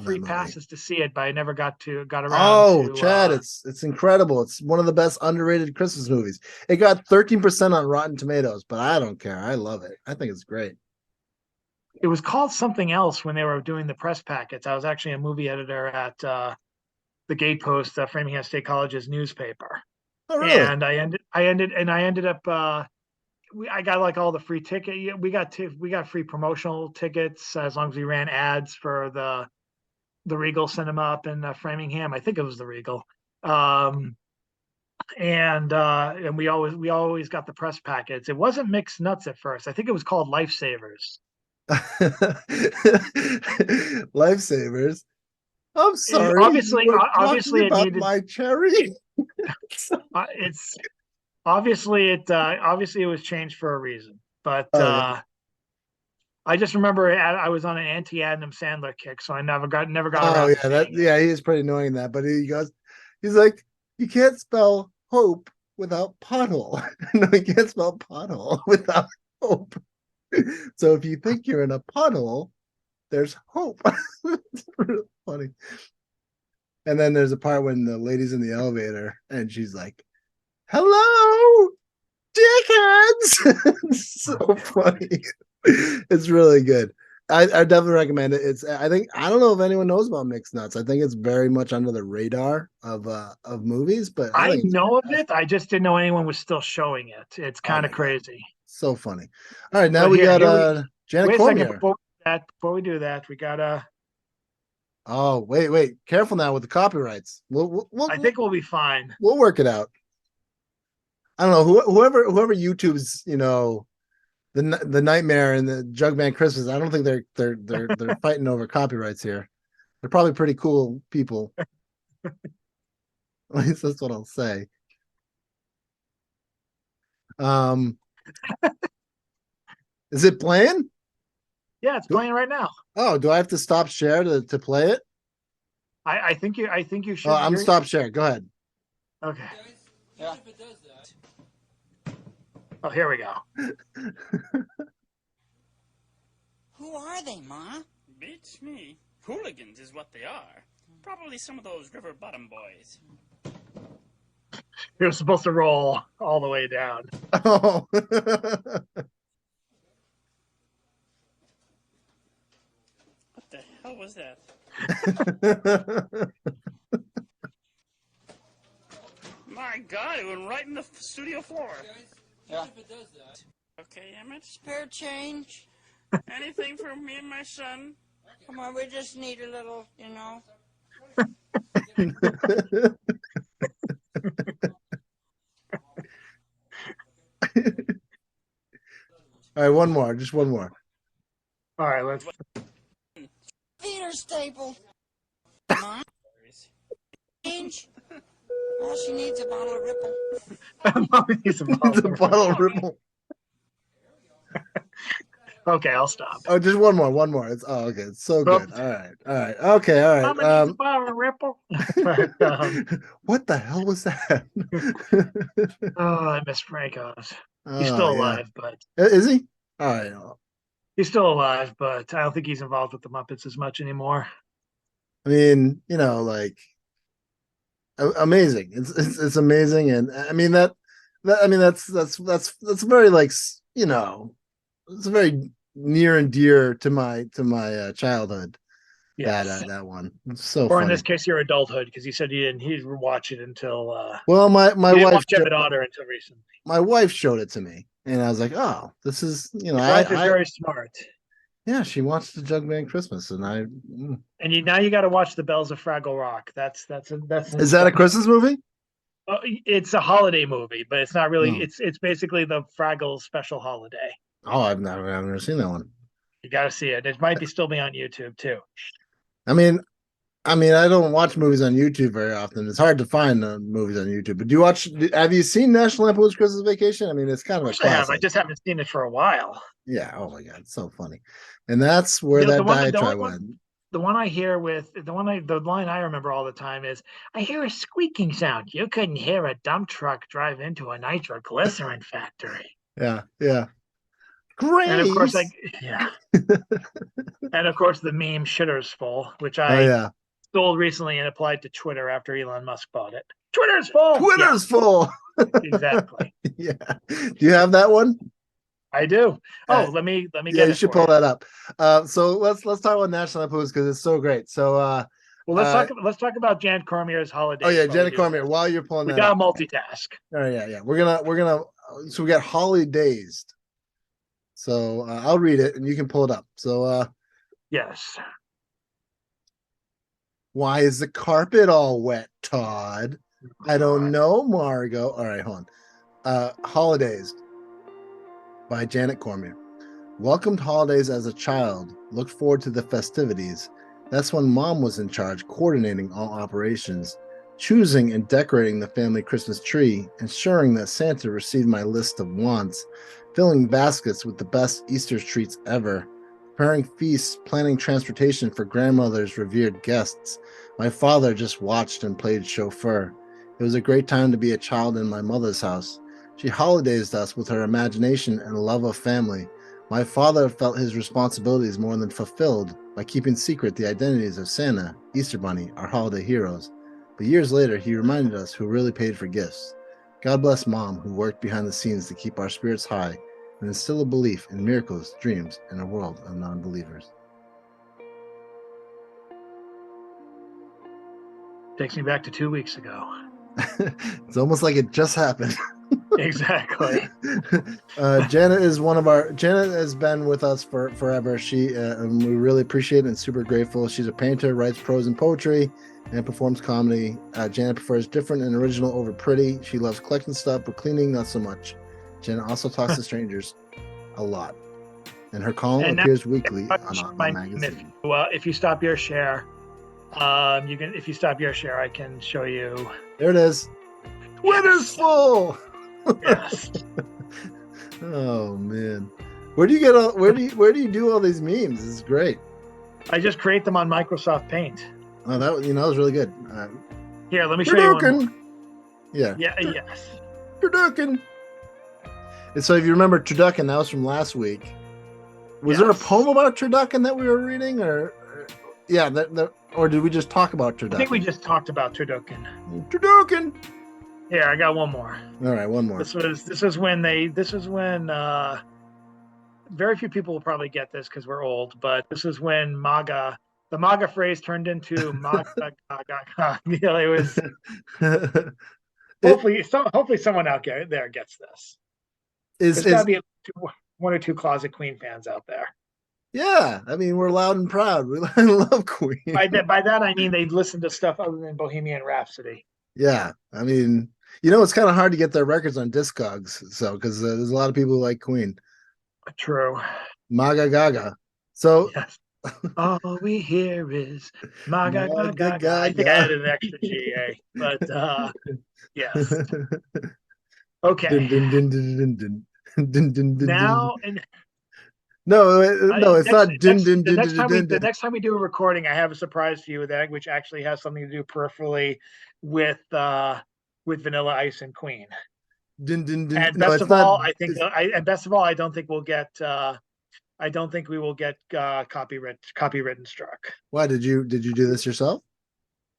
free passes to see it, but I never got around. Oh, Chad, it's incredible. It's one of the best underrated Christmas movies. It got 13% on Rotten Tomatoes, but I don't care. I love it. I think it's great. It was called something else when they were doing the press packets. I was actually a movie editor at the Gatepost, Framingham State College's newspaper. Oh, really? And I ended up. I got like all the free ticket. We got free promotional tickets as long as we ran ads for the Regal Cinema up in Framingham. I think it was the Regal. And we always got the press packets. It wasn't Mixed Nuts at first. I think it was called Lifesavers. Lifesavers. I'm sorry. Obviously, it about needed my cherry. Obviously it was changed for a reason, but I just remember I was on an anti-Adam Sandler kick, so I never got around. He is pretty annoying that, but he's like, you can't spell hope without pothole. No, you can't spell pothole without hope. So if you think you're in a pothole, there's hope. It's really funny. And then there's a part when the lady's in the elevator and she's like, hello, dickheads. It's so funny. It's really good. I definitely recommend it. I don't know if anyone knows about Mixed Nuts. I think it's very much under the radar of movies, but I know of it. I just didn't know anyone was still showing it. It's kind of crazy. So funny. All right, now we got Janet Cormier. Before we do that, we gotta. Oh, wait. Careful now with the copyrights. I think we'll be fine. We'll work it out. I don't know, whoever YouTube's, the Nightmare and the Jug Band Christmas. I don't think they're fighting over copyrights here. They're probably pretty cool people. At least that's what I'll say. Is it playing? Yeah, it's playing right now. Oh, do I have to stop share to play it? I think you should. Oh, I'm stop share. Go ahead. Okay. Yeah. Oh, here we go. Who are they, Ma? Beats me. Hooligans is what they are. Probably some of those river bottom boys. You're supposed to roll all the way down. Oh. What the hell was that? My God, it went right in the studio floor. Yeah. Okay, Emmett. Spare change? Anything for me and my son? Come on, we just need a little, All right, one more. Just one more. All right, let's. Feet are stapled. Ma? Change? All she needs a bottle of Ripple. Mommy needs a bottle The of bottle of Ripple. Ripple. Okay, I'll stop. Oh, just one more. It's okay. It's so good. Oops. All right. Okay, all Mama right. needs a bottle of Ripple. But, What the hell was that? oh, I miss Franco's. He's Oh, still yeah. alive, but Is he? All right. he's still alive, but I don't think he's involved with the Muppets as much anymore. I mean, like amazing. It's amazing, and I mean that's very like it's very near and dear to my childhood. Yes. That one. It's so Or in funny. this case, your adulthood, because you said he didn't watch it until Well, my you didn't wife watch Emmett Otter until recently. my wife showed it to me, and I was like, oh, this is Your wife is very smart. yeah, she watched the Jugman Christmas, and And now you got to watch the Bells of Fraggle Rock. That's is that a Christmas movie? It's a holiday movie, but it's not really. Oh. It's basically the Fraggle special holiday. Oh, I've never seen that one. You got to see it. It might still be on YouTube too. I mean, I don't watch movies on YouTube very often. It's hard to find movies on YouTube. But have you seen National Lampoon's Christmas Vacation? I mean, it's kind of a I have. I classic. just haven't seen it for a while. Yeah. Oh my God, it's so funny. And that's where that diatribe went. The line I remember all the time is, I hear a squeaking sound. You couldn't hear a dump truck drive into a nitroglycerin factory. Yeah. Great. And of course, and of course, the meme "shitter's full," which I stole recently and applied to Twitter after Elon Musk bought it. Twitter's full. Twitter's full. Exactly. Yeah. Do you have that one? I do. Oh, let me get it. You should pull that up. So let's talk about National Lampoon's because it's so great. So well, let's talk about Jan Cormier's holiday. Oh yeah, Janet Cormier. While you're pulling that, we got multitask. All right, yeah. We're gonna. So we got Holidays. So I'll read it and you can pull it up. So yes. Why is the carpet all wet, Todd? I don't know, Margot. All right, hold on. Holidays by Janet Cormier. Welcomed holidays as a child. Looked forward to the festivities. That's when Mom was in charge, coordinating all operations, choosing and decorating the family Christmas tree, ensuring that Santa received my list of wants, filling baskets with the best Easter treats ever, preparing feasts, planning transportation for grandmother's revered guests. My father just watched and played chauffeur. It was a great time to be a child in my mother's house. She holidays us with her imagination and love of family. My father felt his responsibilities more than fulfilled by keeping secret the identities of Santa, Easter Bunny, our holiday heroes. But years later, he reminded us who really paid for gifts. God bless Mom, who worked behind the scenes to keep our spirits high and instill a belief in miracles, dreams, and a world of non-believers. Takes me back to 2 weeks ago. It's almost like it just happened. Exactly. Janet has been with us for forever. And we really appreciate it and super grateful. She's a painter, writes prose and poetry, and performs comedy. Janet prefers different and original over pretty. She loves collecting stuff, but cleaning not so much. Janet also talks to strangers a lot, and her column appears weekly on Oddball Magazine. If you stop your share, you can. If you stop your share, I can show you. There it is. Twitter's full. Yes. Oh man, where do you do all these memes? This is great. I just create them on Microsoft Paint. Oh, that was really good. Here, let me show you one. Yeah. Yes. Turducken. And so, if you remember Turducken, that was from last week. Was there a poem about Turducken that we were reading, or or did we just talk about Turducken? I think we just talked about Turducken. Turducken. Here, I got one more. All right, one more. This is when very few people will probably get this because we're old, but this is when the MAGA phrase turned into MAGA. It was hopefully someone out there gets this. There's got to be one or two closet Queen fans out there. Yeah, I mean, we're loud and proud. We love Queen. By that I mean they listen to stuff other than Bohemian Rhapsody. Yeah, I mean, it's kind of hard to get their records on Discogs, so because there's a lot of people who like Queen. True. MAGA Gaga. So, yes. All we hear is my God, My my God. God, I think I God. added an extra GA, but yes. Okay. Dun, dun, dun, dun, dun, dun. Dun, dun, dun, dun. Now and No, no, it's next not dun, dun, the dun, next dun, time dun, the dun. next time we do a recording, I have a surprise for you with that, which actually has something to do peripherally with Vanilla Ice and Queen. Dun, dun, dun. And No, best it's of not. all, I think It's, and best of all, I don't think we'll get I don't think we will get copywritten struck. why did you do this yourself?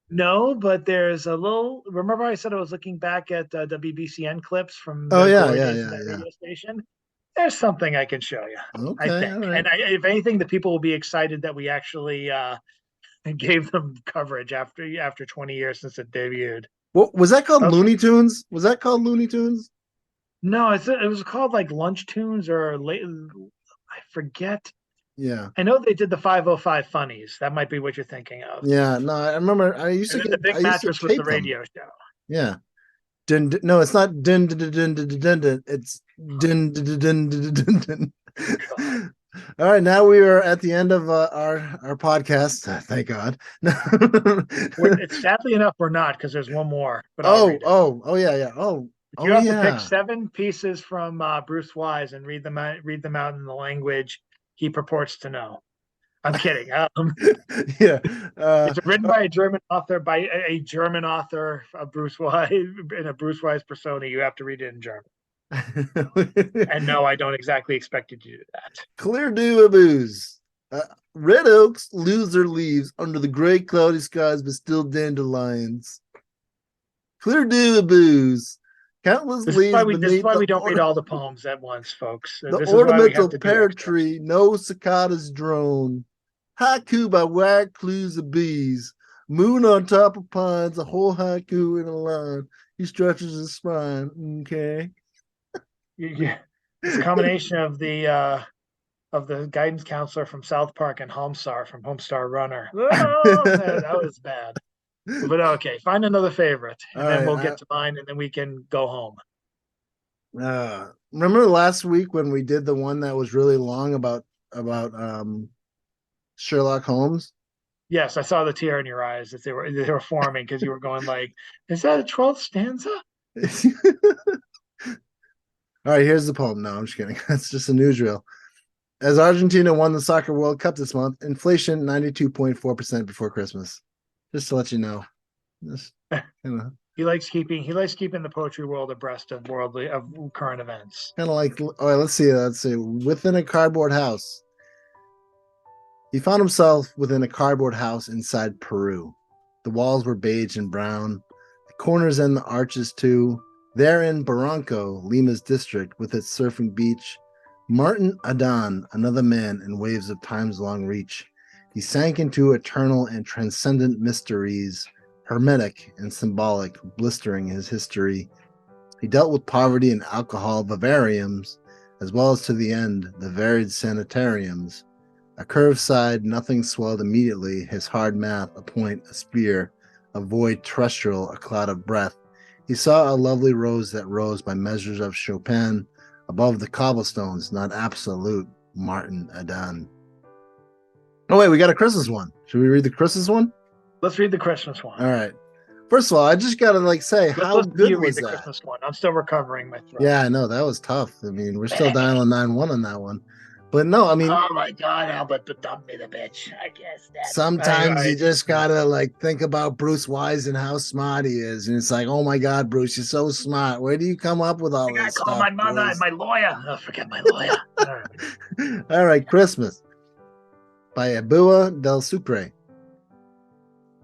No, but there's a little. Remember, I said I was looking back at WBCN clips from Oh the yeah, glory yeah, days of yeah, that yeah. radio station. There's something I can show you, I Okay, all think. right. And if anything, the people will be excited that we actually gave them coverage after 20 years since it debuted. What was that called? Okay. Looney Tunes? Was that called Looney Tunes? No, it was called like Lunch Tunes or late. I forget. Yeah, I know they did the 505 Funnies. That might be what you're thinking of. yeah. No, I remember. And then the Big I used to Mattress was the tape them. radio show. Yeah. Dun, dun, no, it's not dun dun dun dun dun dun. Dun, dun. It's dun dun dun dun dun dun. Dun. God. All right, now we are at the end of our podcast. Thank God. It's sadly enough we're not because there's one more, but I'll read it. Oh yeah, yeah. Oh, You oh have to pick yeah. 7 pieces from Bruce Wise and read them out in the language he purports to know. I'm kidding. Yeah. It's written by a German author, a German author of Bruce Wise in a Bruce Wise persona. You have to read it in German. And no, I don't exactly expect you to do that. Clear dew of booze. Red oaks lose their leaves under the gray, cloudy skies, but still dandelions. Clear dew of booze. Countless This leaves is beneath why we don't read all the poems at once, folks. the This is why we have ornamental to do pear extra. tree. No cicadas drone. Haiku by wag clues of bees. Moon on top of pines. A whole haiku in a line. He stretches his spine. Okay. Yeah, it's a combination of the guidance counselor from South Park and Homestar from Homestar Runner. Oh, that was bad. But okay, find another favorite, and All then right, we'll get to mine, and then we can go home. Remember last week when we did the one that was really long about Sherlock Holmes? Yes, I saw the tear in your eyes as they were forming because you were going like, "Is that a 12th stanza?" All right, here's the poem. No, I'm just kidding. That's just a newsreel. As Argentina won the Soccer World Cup this month, inflation 92.4% before Christmas. Just to let you know. Just, you know. He likes keeping the poetry world abreast of current events. Kind of like, all right, let's see. Within a cardboard house. He found himself within a cardboard house inside Peru. The walls were beige and brown, the corners and the arches too. There in Barranco, Lima's district, with its surfing beach, Martin Adan, another man in waves of time's long reach. He sank into eternal and transcendent mysteries, hermetic and symbolic, blistering his history. He dealt with poverty and alcohol vivariums, as well as to the end, the varied sanitariums. A curved side, nothing swelled immediately, his hard math, a point, a spear, a void terrestrial, a cloud of breath. He saw a lovely rose that rose by measures of Chopin, above the cobblestones, not absolute, Martin Adan. Oh wait, we got a Christmas one. Should we read the Christmas one? Let's read the Christmas one. All right. First of all, I just gotta say, how good you was read the that? Christmas one. I'm still recovering my throat. Yeah, I know that was tough. I mean, we're still dialing 9-1 on that one. But no, I mean, oh my God, Albert, but dump me the bitch. I guess that. sometimes you just gotta like think about Bruce Wise and how smart he is, and it's like, oh my God, Bruce, you're so smart. Where do you come up with all I this gotta call stuff? my mother Bruce? and my lawyer. Oh, forget my lawyer. All right. All right, Christmas by Abua del Sucre.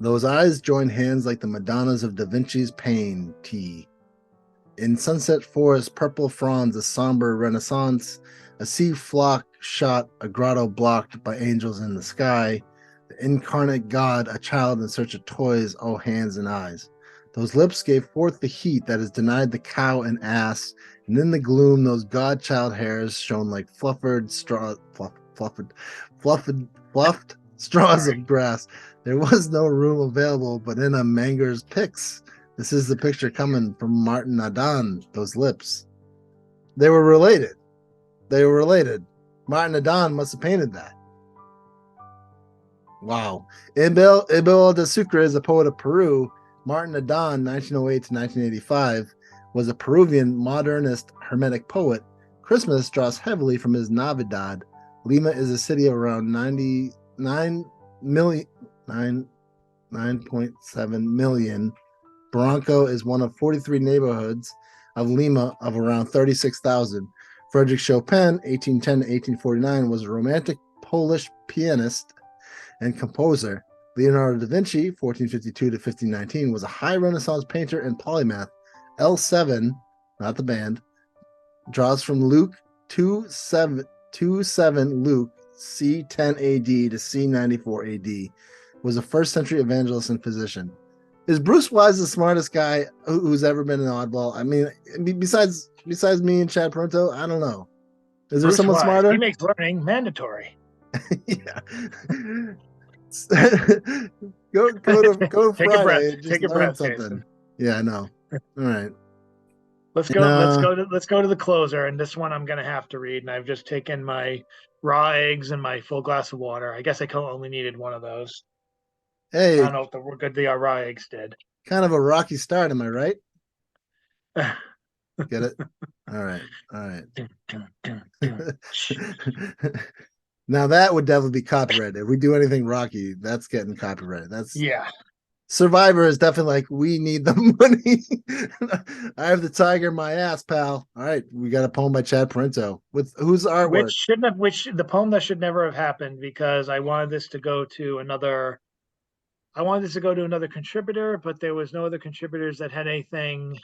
Those eyes join hands like the Madonnas of Da Vinci's Pain tea. In sunset forest, purple fronds, a somber renaissance, a sea flock shot, a grotto blocked by angels in the sky, the incarnate God, a child in search of toys, oh hands and eyes. Those lips gave forth the heat that has denied the cow and ass, and in the gloom those godchild hairs shone like fluffed straws of grass. There was no room available but in a manger's picks. This is the picture coming from Martin Adan, those lips. They were related. Martin Adan must have painted that. Wow. Abel de Sucre is a poet of Peru. Martin Adan, 1908 to 1985, was a Peruvian modernist hermetic poet. Christmas draws heavily from his Navidad. Lima is a city of around 9.7 million. Barranco is one of 43 neighborhoods of Lima of around 36,000. Frederick Chopin, 1810 to 1849, was a romantic Polish pianist and composer. Leonardo da Vinci, 1452 to 1519, was a high Renaissance painter and polymath. L7, not the band, draws from Luke 27 Luke C10 AD to C94 AD, was a first century evangelist and physician. Is Bruce Wise the smartest guy who's ever been an oddball? I mean, besides me and Chad Parenteau, I don't know. Is there Bruce someone Wise, smarter? He makes learning mandatory. Yeah. go to Take Friday a breath. and just Take a learn breath, something. Jason. Yeah, I know. All right. Let's go to the closer, and this one I'm gonna have to read. And I've just taken my raw eggs and my full glass of water. I guess I only needed one of those. I Hey, don't know if the raw eggs did. kind of a rocky start, am I right? Get it? All right. Now that would definitely be copyrighted. If we do anything rocky, that's getting copyrighted. That's Yeah. Survivor is definitely like, we need the money. I have the tiger in my ass, pal. All right, we got a poem by Chad Parenteau with whose artwork? Which the poem that should never have happened, because I wanted this to go to another contributor, but there was no other contributors that had anything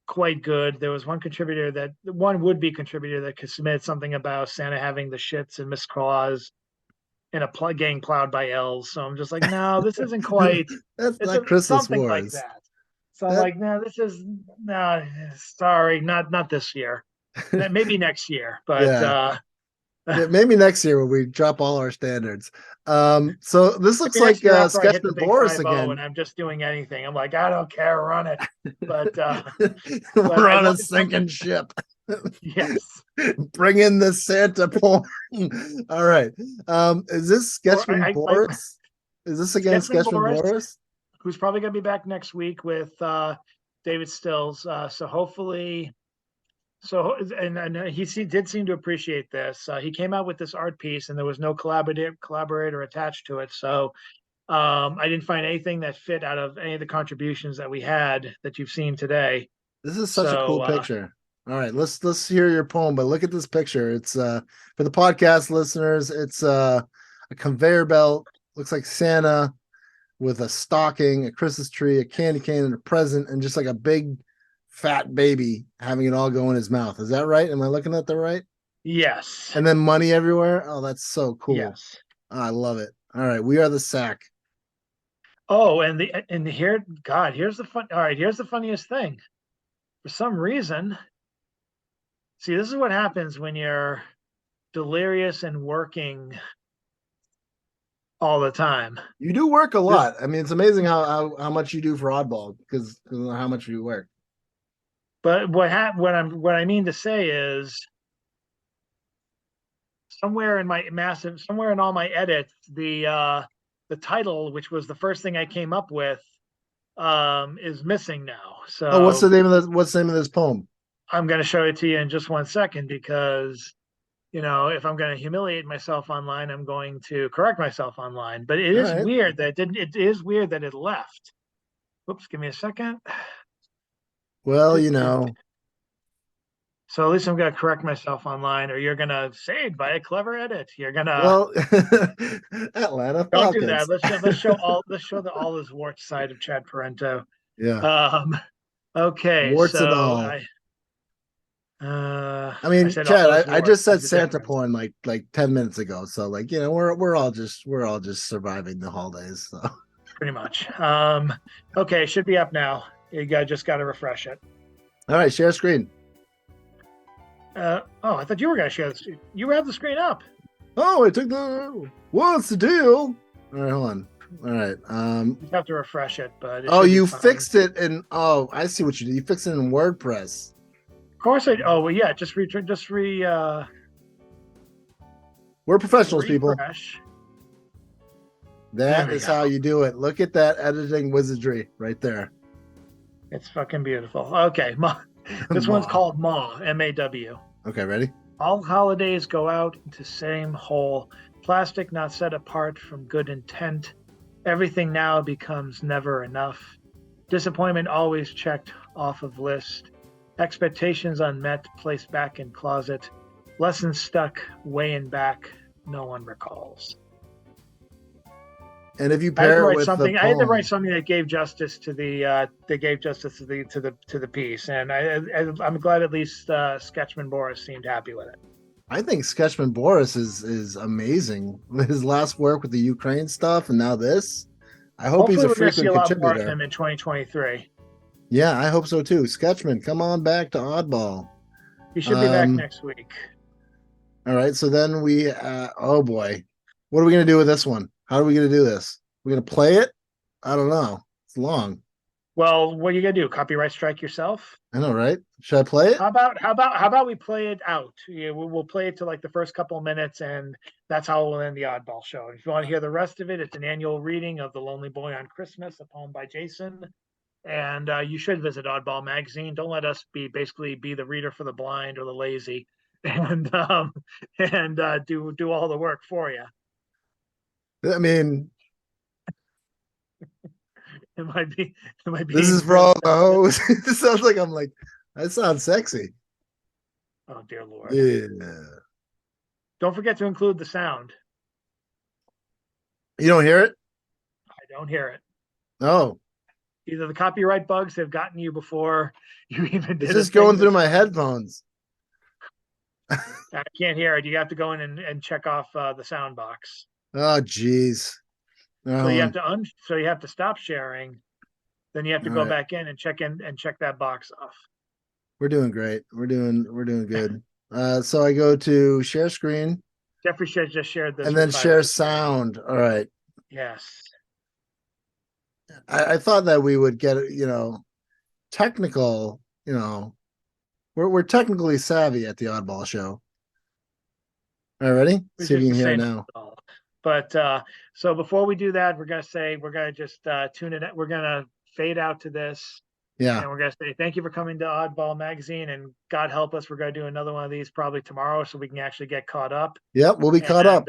quite good. There was one would-be contributor that could submit something about Santa having the shits and Miss Claus in a getting plowed by elves. So I'm just like, no, this isn't quite. That's not Christmas something Wars. like that. So I'm like, no, sorry, not this year. Maybe next year, but yeah. Maybe next year when we drop all our standards. So this looks like Sketchman Boris again. And I'm just doing anything. I'm like, I don't care, run it. But we're on a sinking ship. Yes. Bring in the Santa poem. All right. Is this Sketchman Boris? Is this again Sketchman Boris? Who's probably gonna be back next week with David Stills. So hopefully. So, and he did seem to appreciate this. He came out with this art piece, and there was no collaborator attached to it. So, I didn't find anything that fit out of any of the contributions that we had that you've seen today. This is such a cool picture. All right, let's hear your poem, but look at this picture. It's for the podcast listeners. It's a conveyor belt. Looks like Santa with a stocking, a Christmas tree, a candy cane, and a present, and just like a big fat baby having it all go in his mouth. Is that right? Am I looking at the right? Yes. And then money everywhere. Oh, that's so cool. Yes. Oh, I love it. All right, we are the sack. Oh, here's the fun. All right, here's the funniest thing. For some reason, see, this is what happens when you're delirious and working all the time. You do work a lot. I mean, it's amazing how much you do for Oddball because how much you work. But what I mean to say is, somewhere in all my edits, the title, which was the first thing I came up with, is missing now. So what's the name of this poem? I'm going to show it to you in just 1 second, because if I'm going to humiliate myself online, I'm going to correct myself online. But it is weird that it is weird that it left. Whoops, give me a second. Well, So at least I'm going to correct myself online, or you're going to saved by a clever edit. You're going to Atlanta don't Falcons. do that. Let's show the all his warts side of Chad Parenteau. Yeah. Okay. Warts and all. I mean, Chad, I just said Santa porn like 10 minutes ago. So we're all just surviving the holidays. So pretty much. Okay, should be up now. You just got to refresh it. All right, share screen. I thought you were going to share this. You have the screen up. Oh, I took what's the deal? All right, hold on. All right. You have to refresh it, but you fixed it in. Oh, I see what you did. You fixed it in WordPress. Of course I. Oh, well, yeah. We're professionals, refresh. people. That we is go. how you do it. Look at that editing wizardry right there. It's fucking beautiful. Okay, this one's Ma. called Maw, M-A-W. Okay, ready? All holidays go out into same hole. Plastic not set apart from good intent. Everything now becomes never enough. Disappointment always checked off of list. Expectations unmet, placed back in closet. Lessons stuck way in back, no one recalls. And if you I had to pair it write with something. the I had to write poem, something that gave justice to the piece, and I'm glad at least Sketchman Boris seemed happy with it. I think Sketchman Boris is amazing. His last work with the Ukraine stuff, and now this. I hope Hopefully, he's a we're going to see frequent a lot more of contributor. him in 2023. Yeah, I hope so too. Sketchman, come on back to Oddball. He should be back next week. All right, so then we, oh boy, what are we gonna do with this one? How are we gonna do this? We're gonna play it? I don't know. It's long. Well, what are you gonna do? Copyright strike yourself? I know, right? Should I play it? How about we play it out? Yeah, we'll play it to like the first couple of minutes, and that's how we'll end the Oddball show. If you want to hear the rest of it, it's an annual reading of The Lonely Boy on Christmas, a poem by Jason. And you should visit Oddball Magazine. Don't let us be the reader for the blind or the lazy, and do all the work for you. I mean, It might be. this is for all the hoes. It sounds like I'm like, that sounds sexy. Oh dear Lord! Yeah. Don't forget to include the sound. You don't hear it? I don't hear it. No. Either the copyright bugs have gotten you before you even did. It's just going through my headphones. I can't hear it. You have to go in and check off the sound box. Oh, geez. So you have to stop sharing. Then you have to go back in and check that box off. We're doing great. We're doing good. So I go to share screen. Geoffrey just shared this. And then share sound. All right. Yes. I thought that we would get, technical, we're technically savvy at the Oddball show. All right, ready? See if you can hear it now. But so before we do that, we're gonna just tune it. We're gonna fade out to this. Yeah. And we're gonna say thank you for coming to Oddball Magazine, and God help us, we're gonna do another one of these probably tomorrow, so we can actually get caught up. Yep, we'll be caught up.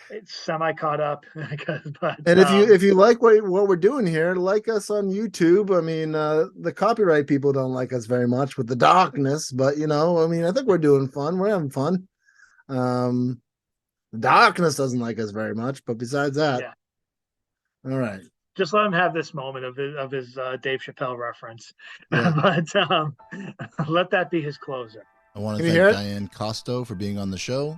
It's semi caught up. But, and if you like what we're doing here, like us on YouTube. I mean, the copyright people don't like us very much with the darkness, but I think we're doing fun. We're having fun. The darkness doesn't like us very much, but besides that, yeah. All right. Just let him have this moment of his Dave Chappelle reference, yeah. But let that be his closer. I want to thank Diane Costo for being on the show.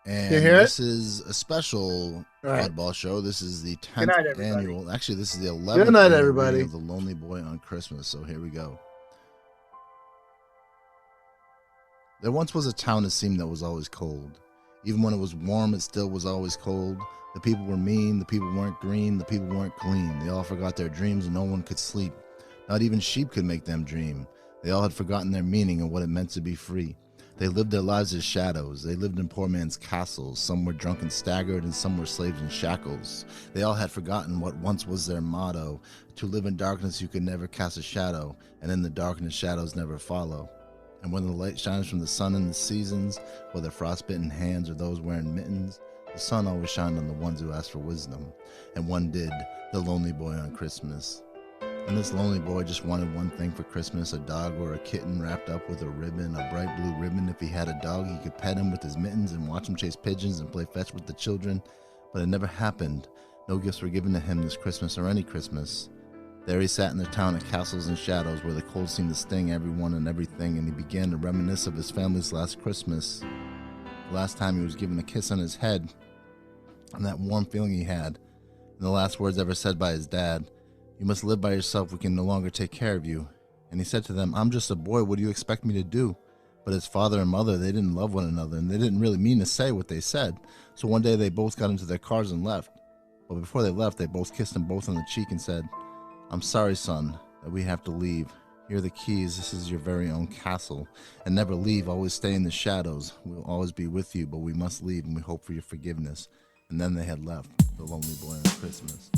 And this is a special Oddball show. This is the 10th annual. Actually, this is the 11th annual of The Lonely Boy on Christmas. So here we go. There once was a town that seemed that was always cold. Even when it was warm, it still was always cold. The people were mean. The people weren't green. The people weren't clean. They all forgot their dreams and no one could sleep. Not even sheep could make them dream. They all had forgotten their meaning and what it meant to be free. They lived their lives as shadows. They lived in poor man's castles. Some were drunk and staggered, and some were slaves in shackles. They all had forgotten what once was their motto. To live in darkness you could never cast a shadow, and in the darkness shadows never follow. And when the light shines from the sun in the seasons, whether frostbitten hands or those wearing mittens, the sun always shined on the ones who asked for wisdom. And one did, the lonely boy on Christmas. And this lonely boy just wanted one thing for Christmas, a dog or a kitten wrapped up with a ribbon, a bright blue ribbon. If he had a dog, he could pet him with his mittens and watch him chase pigeons and play fetch with the children. But it never happened. No gifts were given to him this Christmas or any Christmas. There he sat in the town of castles and shadows where the cold seemed to sting everyone and everything, and he began to reminisce of his family's last Christmas. The last time he was given a kiss on his head, and that warm feeling he had, and the last words ever said by his dad. You must live by yourself, we can no longer take care of you. And he said to them, I'm just a boy, what do you expect me to do? But his father and mother, they didn't love one another, and they didn't really mean to say what they said. So one day they both got into their cars and left. But before they left, they both kissed him both on the cheek and said, I'm sorry, son, that we have to leave. Here are the keys, this is your very own castle. And never leave, always stay in the shadows. We'll always be with you, but we must leave, and we hope for your forgiveness. And and then they had left, the lonely boy on Christmas.